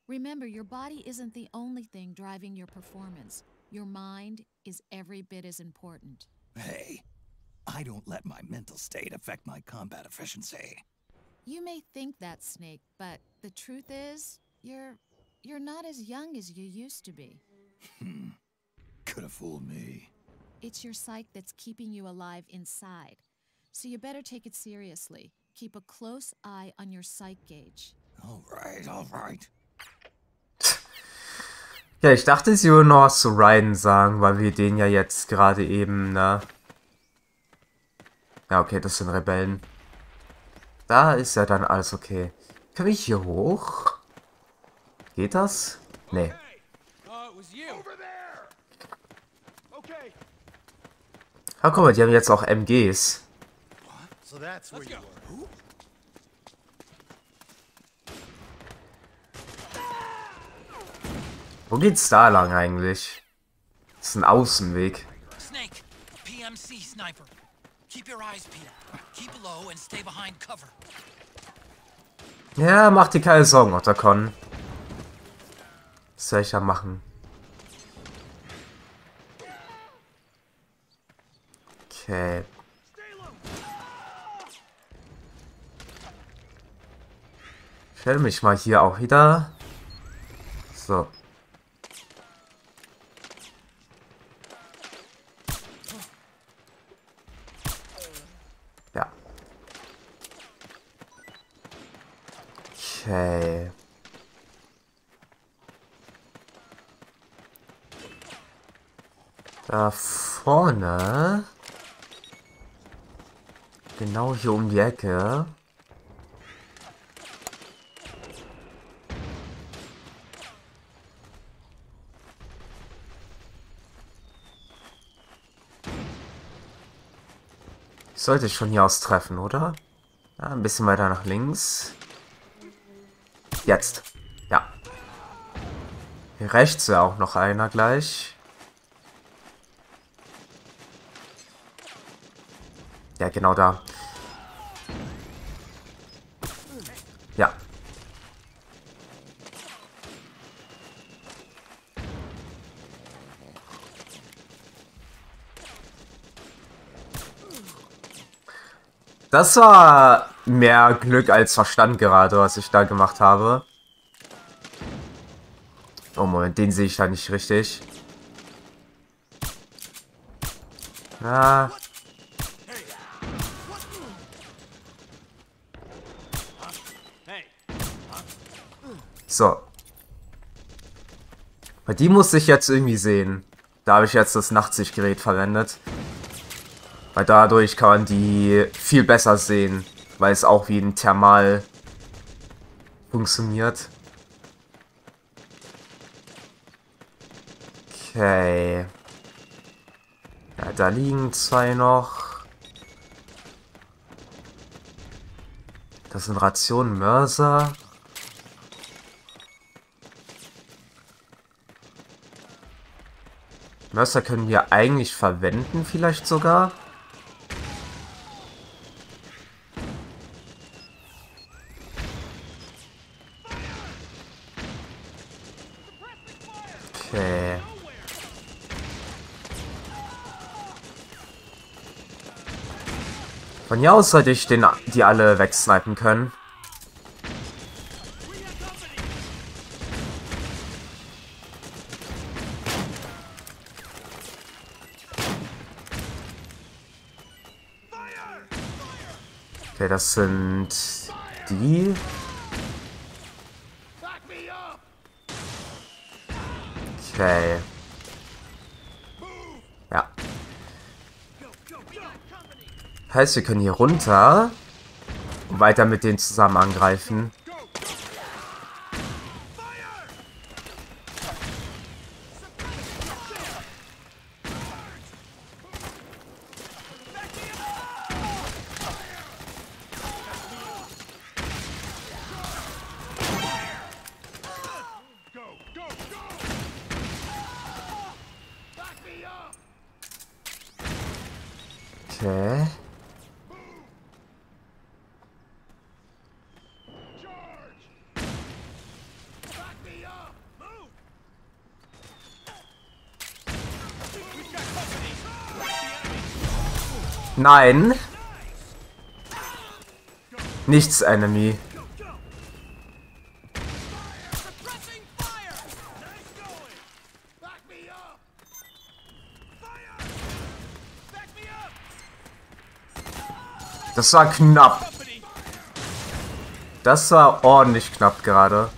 [SPEAKER 10] Remember, your body isn't the only thing driving your performance. Your mind is every bit as important.
[SPEAKER 3] Hey, I don't let my mental state affect my combat efficiency.
[SPEAKER 10] You may think that, Snake, but the truth is, you're not as young as you used to be.
[SPEAKER 3] Could have fooled me.
[SPEAKER 10] It's your psyche that's keeping you alive inside. So you better take it seriously. Keep a close eye on your psych gauge.
[SPEAKER 3] All right, all right.
[SPEAKER 9] Ja, ich dachte, sie würden noch was zu Ryan sagen, weil wir den ja jetzt gerade eben, ne? Ja, okay, das sind Rebellen. Da ist ja dann alles okay. Können wir hier hoch? Geht das? Nee. Ah, guck mal, die haben jetzt auch MGs. Wo geht's da lang eigentlich? Das ist ein Außenweg.
[SPEAKER 2] Snake, PMC sniper. Keep your eyes peeled. Keep low and stay behind cover.
[SPEAKER 9] Ja, mach dir keine Sorgen, Otacon. Was soll ich da machen? Okay. Ich stelle mich mal hier auch wieder. So. Ja. Okay. Da vorne. Genau hier um die Ecke. Ich sollte schon hier aus treffen, oder? Ja, ein bisschen weiter nach links. Jetzt. Ja. Hier rechts wäre auch noch einer gleich. Ja, genau da. Ja. Das war mehr Glück als Verstand gerade, was ich da gemacht habe. Oh Moment, den sehe ich da nicht richtig. Ah. So. Bei die musste ich jetzt irgendwie sehen. Da habe ich jetzt das Nachtsichtgerät verwendet. Weil dadurch kann man die viel besser sehen. Weil es auch wie ein Thermal funktioniert. Okay. Ja, da liegen zwei noch. Das sind Rationen Mörser. Mörser können wir eigentlich verwenden, vielleicht sogar. Okay. Von hier aus sollte ich die alle wegsnipen können. Okay, das sind die. Okay. Ja. Heißt, wir können hier runter und weiter mit denen zusammen angreifen. Okay. Nein. Nichts, Enemy. Das war knapp. Das war ordentlich knapp gerade.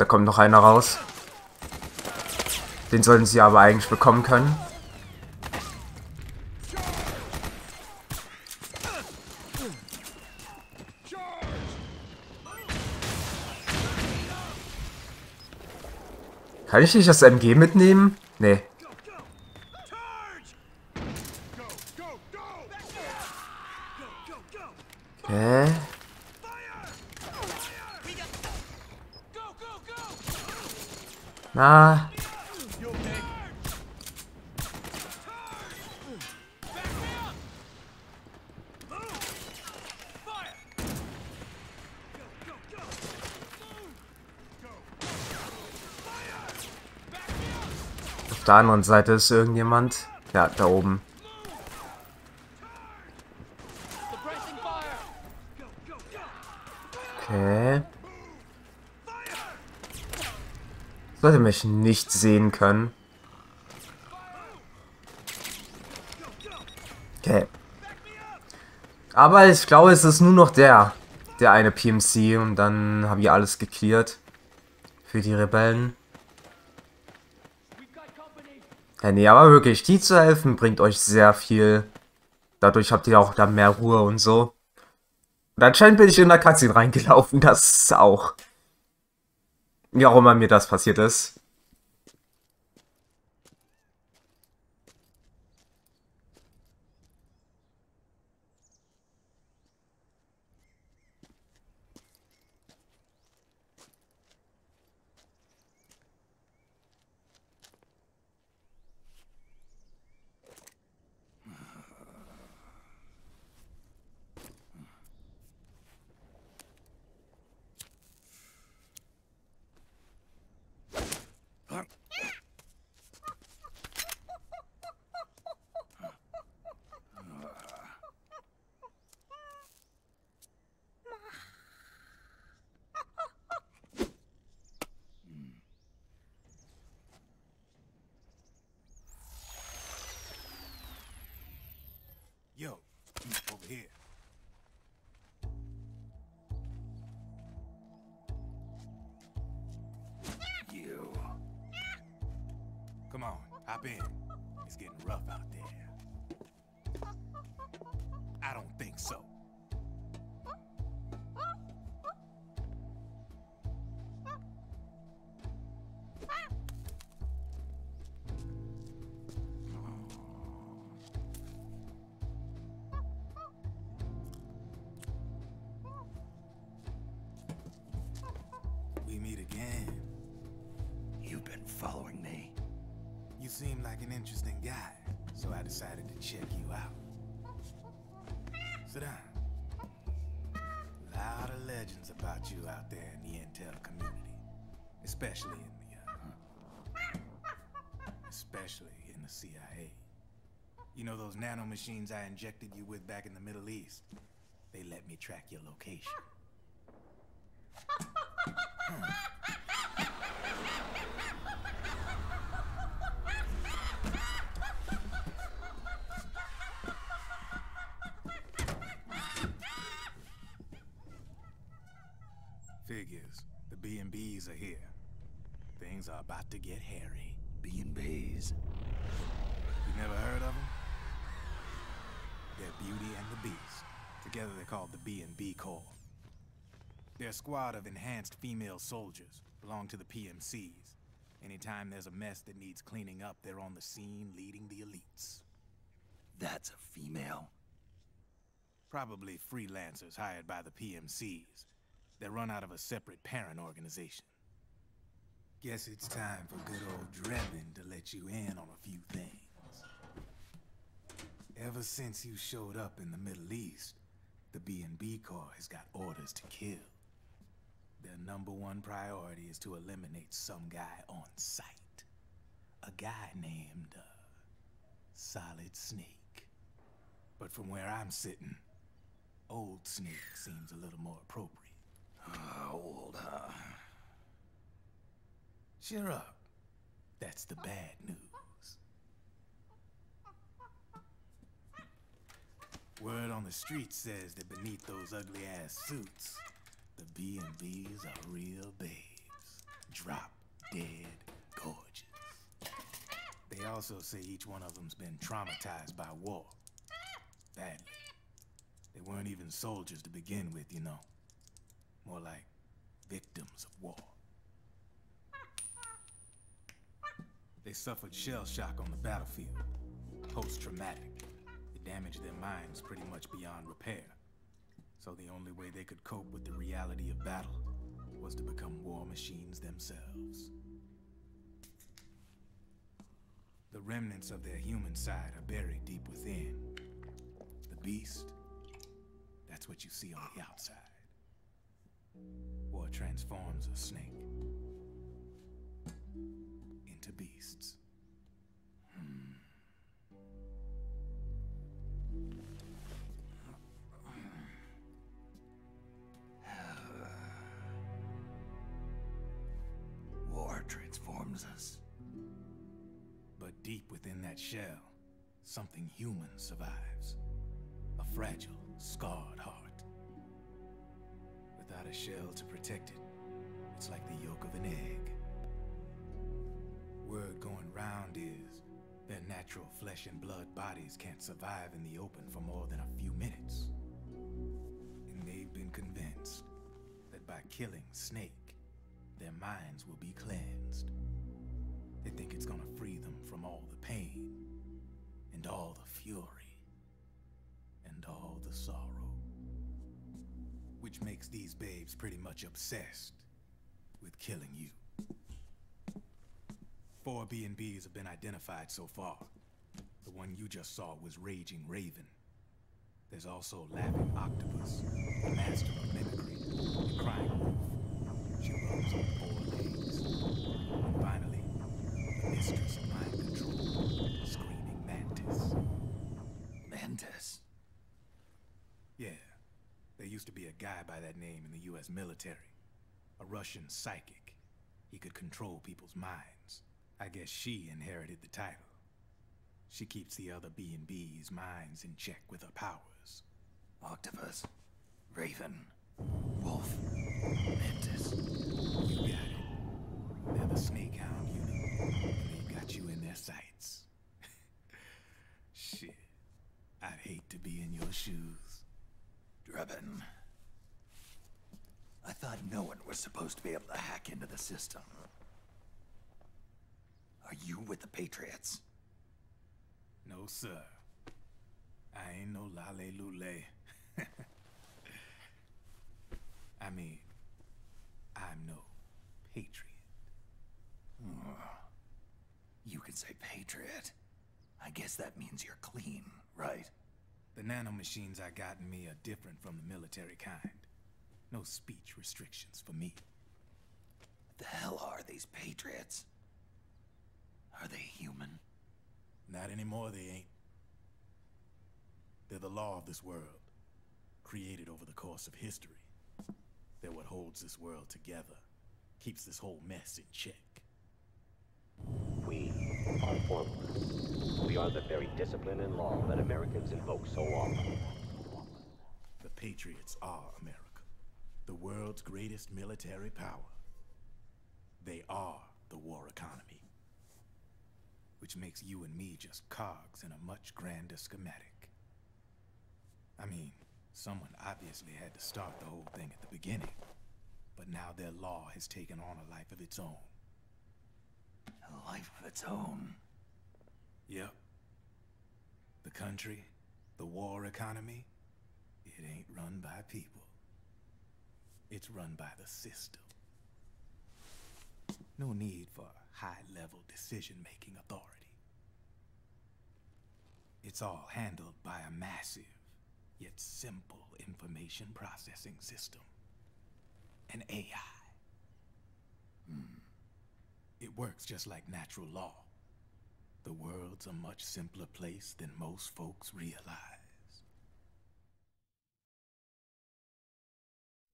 [SPEAKER 9] Da kommt noch einer raus. Den sollten sie aber eigentlich bekommen können. Kann ich nicht das MG mitnehmen? Nee. Okay. Na. Auf der anderen Seite ist irgendjemand. Ja, da oben. Okay. Sollte mich nicht sehen können. Okay. Aber ich glaube, es ist nur noch der eine PMC und dann habe ich alles geklärt für die Rebellen. Ja, nee, aber wirklich, die zu helfen bringt euch sehr viel. Dadurch habt ihr auch dann mehr Ruhe und so. Und anscheinend bin ich in der Cutscene reingelaufen, das auch. Wie auch immer mir das passiert ist.
[SPEAKER 14] Yo, over here. You. Come on, hop in. It's getting rough out there. I don't think so.
[SPEAKER 3] Following me.
[SPEAKER 14] You seem like an interesting guy, so I decided to check you out. Sit down. A lot of legends about you out there in the intel community, especially in the CIA. You know those nanomachines I injected you with back in the Middle East? They let me track your location. Figures. The B&Bs are here. Things are about to get hairy.
[SPEAKER 3] B&Bs?
[SPEAKER 14] You never heard of them? They're Beauty and the Beast. Together they're called the B&B Corps. They're a squad of enhanced female soldiers, belong to the PMCs. Anytime there's a mess that needs cleaning up, they're on the scene leading the elites.
[SPEAKER 3] That's a female?
[SPEAKER 14] Probably freelancers hired by the PMCs. They're run out of a separate parent organization. Guess it's time for good old Drebin to let you in on a few things. Ever since you showed up in the Middle East, the B&B Corps has got orders to kill. Their #1 priority is to eliminate some guy on sight. A guy named, Solid Snake. But from where I'm sitting, Old Snake seems a little more appropriate.
[SPEAKER 3] Old, huh?
[SPEAKER 14] Cheer up. That's the bad news. Word on the street says that beneath those ugly-ass suits, the B&Bs are real babes. drop dead gorgeous. They also say each one of them's been traumatized by war. Badly. They weren't even soldiers to begin with, you know. More like victims of war. They suffered shell shock on the battlefield. Post-traumatic. It damaged their minds pretty much beyond repair. So the only way they could cope with the reality of battle was to become war machines themselves. The remnants of their human side are buried deep within. The beast, that's what you see on the outside. War transforms a snake into beasts.
[SPEAKER 3] War transforms us.
[SPEAKER 14] But deep within that shell, something human survives. A fragile, scarred heart. Without a shell to protect it, it's like the yolk of an egg. Word going round is their natural flesh and blood bodies can't survive in the open for more than a few minutes. And they've been convinced that by killing Snake, their minds will be cleansed. They think it's gonna free them from all the pain, and all the fury, and all the sorrow. Which makes these babes pretty much obsessed with killing you. 4 B&Bs have been identified so far. The one you just saw was Raging Raven. There's also Laughing Octopus, the master of mimicry, and Crying Wolf. She runs on 4 legs. And finally, the mistress of mind control, Screaming Mantis.
[SPEAKER 3] Mantis?
[SPEAKER 14] Yeah. There used to be a guy by that name in the US military. A Russian psychic. He could control people's minds. I guess she inherited the title. She keeps the other B&B's minds in check with her powers.
[SPEAKER 3] Octopus, Raven, Wolf, Mantis.
[SPEAKER 14] You got it. They're the Snake Hound unit, and they've got you in their sights. Shit. I'd hate to be in your shoes.
[SPEAKER 3] Drebin. I thought no one was supposed to be able to hack into the system. Are you with the Patriots?
[SPEAKER 14] No, sir. I ain't no lale-lule. I mean, I'm no patriot.
[SPEAKER 3] You can say patriot. I guess that means you're clean, right?
[SPEAKER 14] The nanomachines I got in me are different from the military kind. No speech restrictions for me.
[SPEAKER 3] What the hell are these Patriots? Are they human?
[SPEAKER 14] Not anymore, they ain't. They're the law of this world, created over the course of history. They're what holds this world together, keeps this whole mess in check.
[SPEAKER 15] We are formless. We are the very discipline and law that Americans invoke so often.
[SPEAKER 14] The Patriots are America, the world's greatest military power. They are the war economy, which makes you and me just cogs in a much grander schematic. I mean, someone obviously had to start the whole thing at the beginning, but now their law has taken on a life of its own.
[SPEAKER 3] A life of its own?
[SPEAKER 14] Yep. The country, the war economy, it ain't run by people. It's run by the system. No need for high-level decision-making authority. It's all handled by a massive, yet simple information processing system. An AI. It works just like natural law. The world's a much simpler place than most folks realize.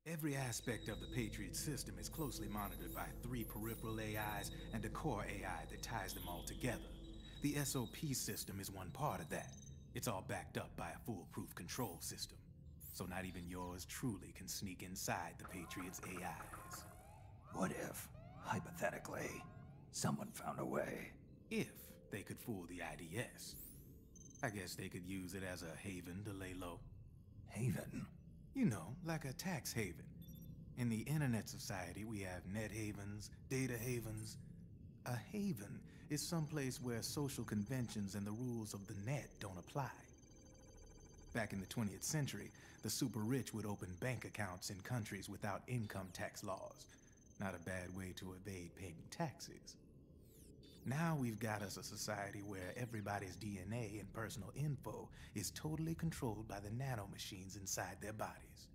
[SPEAKER 14] Every aspect of the Patriot system is closely monitored by 3 peripheral AIs and a core AI that ties them all together. The SOP system is one part of that. It's all backed up by a foolproof control system. So not even yours truly can sneak inside the Patriots' AIs.
[SPEAKER 3] What if Hypothetically, someone found a way.
[SPEAKER 14] If they could fool the IDS. I guess they could use it as a haven to lay low.
[SPEAKER 3] Haven?
[SPEAKER 14] You know, like a tax haven. In the internet society, we have net havens, data havens. A haven is someplace where social conventions and the rules of the net don't apply. Back in the 20th century, the super rich would open bank accounts in countries without income tax laws. Not a bad way to evade paying taxes. Now we've got us a society where everybody's DNA and personal info is totally controlled by the nanomachines inside their bodies.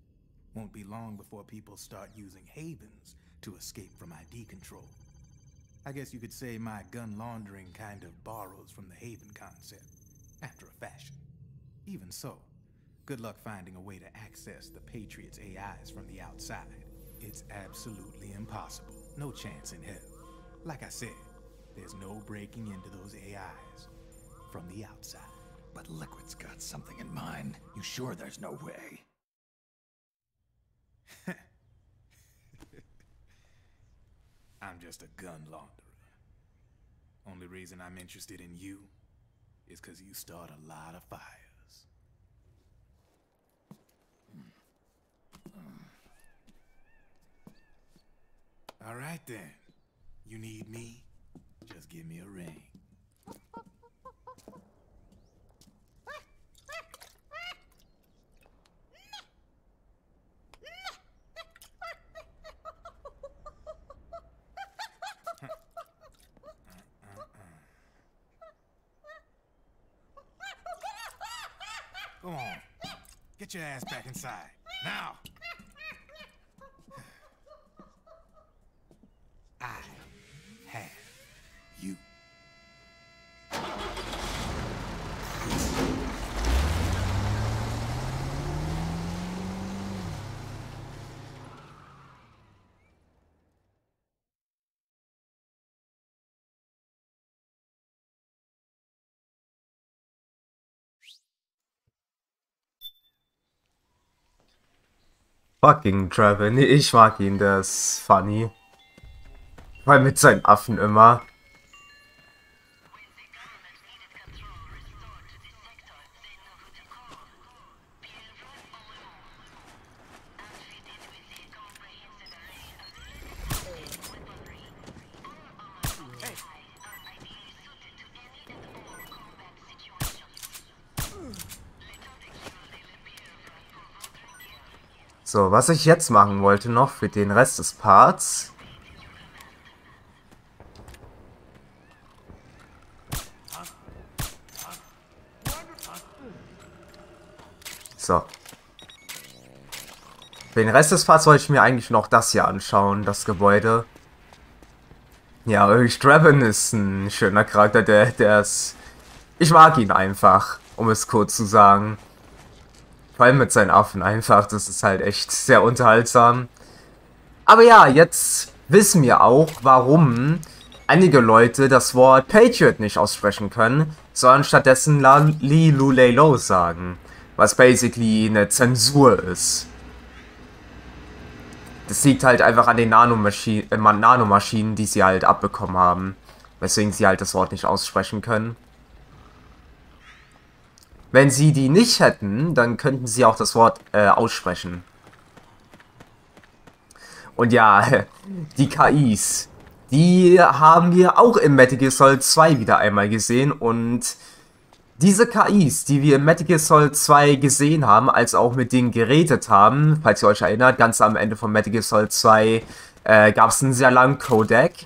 [SPEAKER 14] Won't be long before people start using havens to escape from ID control. I guess you could say my gun laundering kind of borrows from the haven concept, after a fashion. Even so, good luck finding a way to access the Patriots' AIs from the outside. It's absolutely impossible. No chance in hell. Like I said, there's no breaking into those AIs from the outside.
[SPEAKER 3] But Liquid's got something in mind. You sure there's no way?
[SPEAKER 14] I'm just a gun launderer. Only reason I'm interested in you is because you start a lot of fires. All right then. You need me? Just give me a ring. Go on. Get your ass back inside. Now! I have you.
[SPEAKER 9] Fucking Trevor, nee, ich mag ihn, der ist funny. Weil mit seinen Affen immer. So, was ich jetzt machen wollte noch für den Rest des Parts. So. Für den Rest des Parts wollte ich mir eigentlich noch das hier anschauen, das Gebäude. Ja, Ulrich Draven ist ein schöner Charakter, der ist... Ich mag ihn einfach, um es kurz zu sagen. Vor allem mit seinen Affen einfach, das ist halt echt sehr unterhaltsam. Aber ja, jetzt wissen wir auch, warum einige Leute das Wort Patriot nicht aussprechen können, sondern stattdessen Li-Lu-Lei-Lo sagen. Was basically eine Zensur ist. Das liegt halt einfach an den Nanomaschinen, die sie halt abbekommen haben. Weswegen sie halt das Wort nicht aussprechen können. Wenn sie die nicht hätten, dann könnten sie auch das Wort aussprechen. Und ja, die KIs, die haben wir auch im Metal Gear Solid 2 wieder einmal gesehen. Und diese KIs, die wir im Metal Gear Solid 2 gesehen haben, als auch mit denen geredet haben, falls ihr euch erinnert, ganz am Ende von Metal Gear Solid 2 gab es einen sehr langen Codec.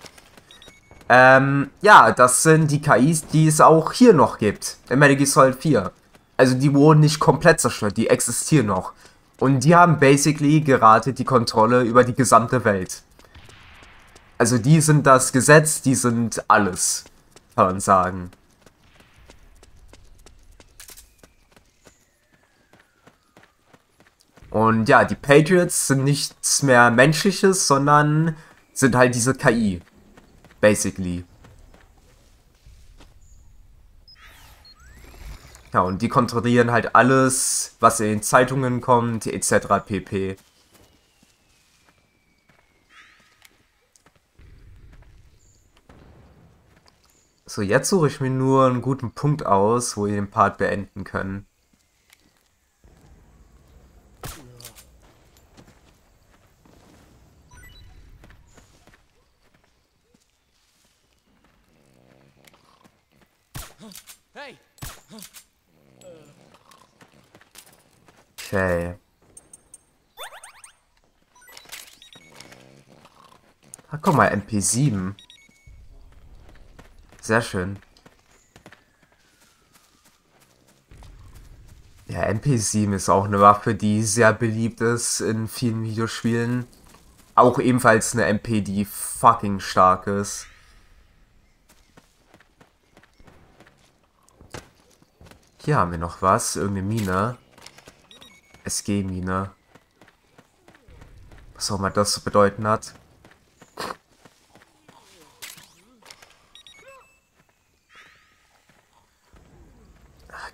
[SPEAKER 9] Ja, das sind die KIs, die es auch hier noch gibt, im Metal Gear Solid 4. Also die wurden nicht komplett zerstört, die existieren noch. Und die haben basically gerade die Kontrolle über die gesamte Welt. Also die sind das Gesetz, die sind alles, kann man sagen. Und ja, die Patriots sind nichts mehr Menschliches, sondern sind halt diese KI. Basically. Ja, und die kontrollieren halt alles, was in den Zeitungen kommt, etc. pp. So, jetzt suche ich mir nur einen guten Punkt aus, wo wir den Part beenden können.
[SPEAKER 2] Hey.
[SPEAKER 9] Okay. Ah, guck mal, MP7. Sehr schön. Ja, MP7 ist auch eine Waffe, die sehr beliebt ist in vielen Videospielen. Auch ebenfalls eine MP, die fucking stark ist. Hier haben wir noch was. Irgendeine Mine. SG-Mine. Was auch immer das zu bedeuten hat.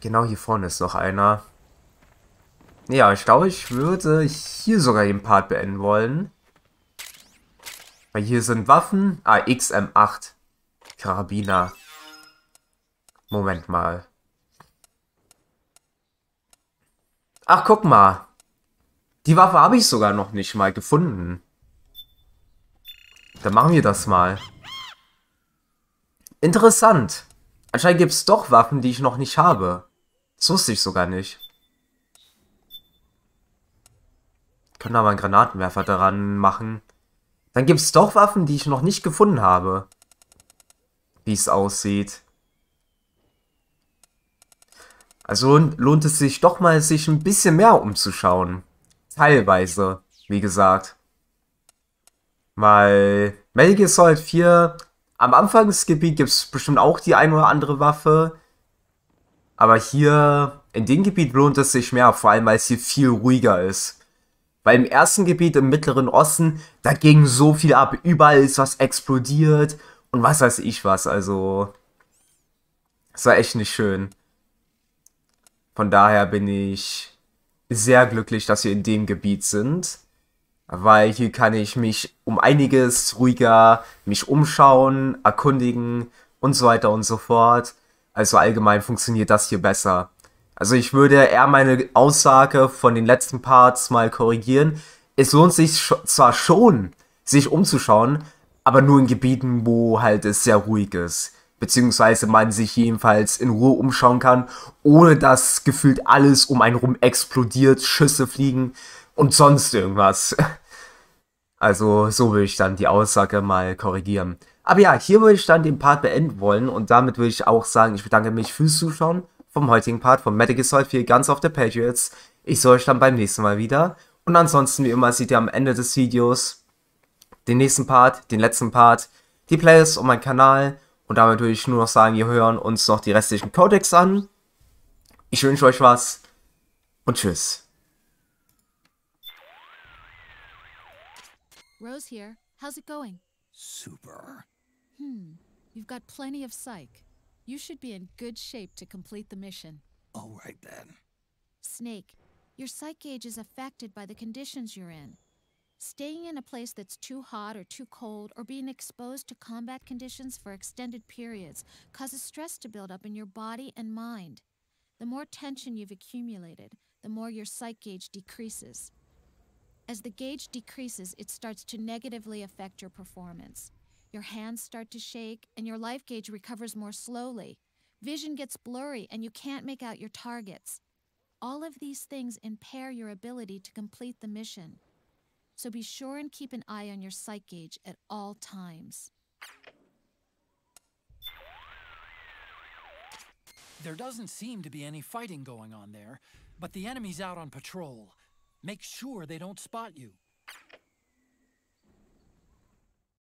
[SPEAKER 9] Genau hier vorne ist noch einer. Ja, ich glaube, ich würde hier sogar den Part beenden wollen. Weil hier sind Waffen. Ah, XM8. Karabiner. Moment mal. Ach, guck mal. Die Waffe habe ich sogar noch nicht mal gefunden. Dann machen wir das mal. Interessant. Anscheinend gibt es doch Waffen, die ich noch nicht habe. Das wusste ich sogar nicht. Können aber einen Granatenwerfer daran machen. Dann gibt es doch Waffen, die ich noch nicht gefunden habe. Wie es aussieht. Also lohnt es sich doch mal, sich ein bisschen mehr umzuschauen. Teilweise, wie gesagt. Weil Metal Gear Solid 4, am Anfangsgebiet gibt es bestimmt auch die ein oder andere Waffe. Aber hier, in dem Gebiet lohnt es sich mehr, vor allem weil es hier viel ruhiger ist. Weil im ersten Gebiet im Mittleren Osten, da ging so viel ab. Überall ist was explodiert und was weiß ich was. Also, es war echt nicht schön. Von daher bin ich sehr glücklich, dass wir in dem Gebiet sind. Weil hier kann ich mich um einiges ruhiger mich umschauen, erkundigen und so weiter und so fort. Also allgemein funktioniert das hier besser. Also ich würde eher meine Aussage von den letzten Parts mal korrigieren. Es lohnt sich zwar schon, sich umzuschauen, aber nur in Gebieten, wo halt es sehr ruhig ist. Beziehungsweise man sich jedenfalls in Ruhe umschauen kann, ohne dass gefühlt alles um einen rum explodiert, Schüsse fliegen und sonst irgendwas. Also so würde ich dann die Aussage mal korrigieren. Aber ja, hier würde ich dann den Part beenden wollen und damit würde ich auch sagen, ich bedanke mich fürs Zuschauen vom heutigen Part von Metal Gear Solid 4 ganz auf der Patriots. Ich sehe euch dann beim nächsten Mal wieder. Und ansonsten, wie immer, seht ihr am Ende des Videos den nächsten Part, den letzten Part, die Playlist und meinen Kanal. Und damit würde ich nur noch sagen, wir hören uns noch die restlichen Codecs an. Ich wünsche euch was und tschüss.
[SPEAKER 10] Rose here. How's it going?
[SPEAKER 3] Super.
[SPEAKER 10] You've got plenty of psych. You should be in good shape to complete the mission.
[SPEAKER 3] All right then.
[SPEAKER 10] Snake, your psych gauge is affected by the conditions you're in. Staying in a place that's too hot or too cold or being exposed to combat conditions for extended periods causes stress to build up in your body and mind. The more tension you've accumulated, the more your psych gauge decreases. As the gauge decreases, it starts to negatively affect your performance. Your hands start to shake and your life gauge recovers more slowly. Vision gets blurry and you can't make out your targets. All of these things impair your ability to complete the mission. So be sure and keep an eye on your psych gauge at all times.
[SPEAKER 2] There doesn't seem to be any fighting going on there, but the enemy's out on patrol. Make sure they don't spot you.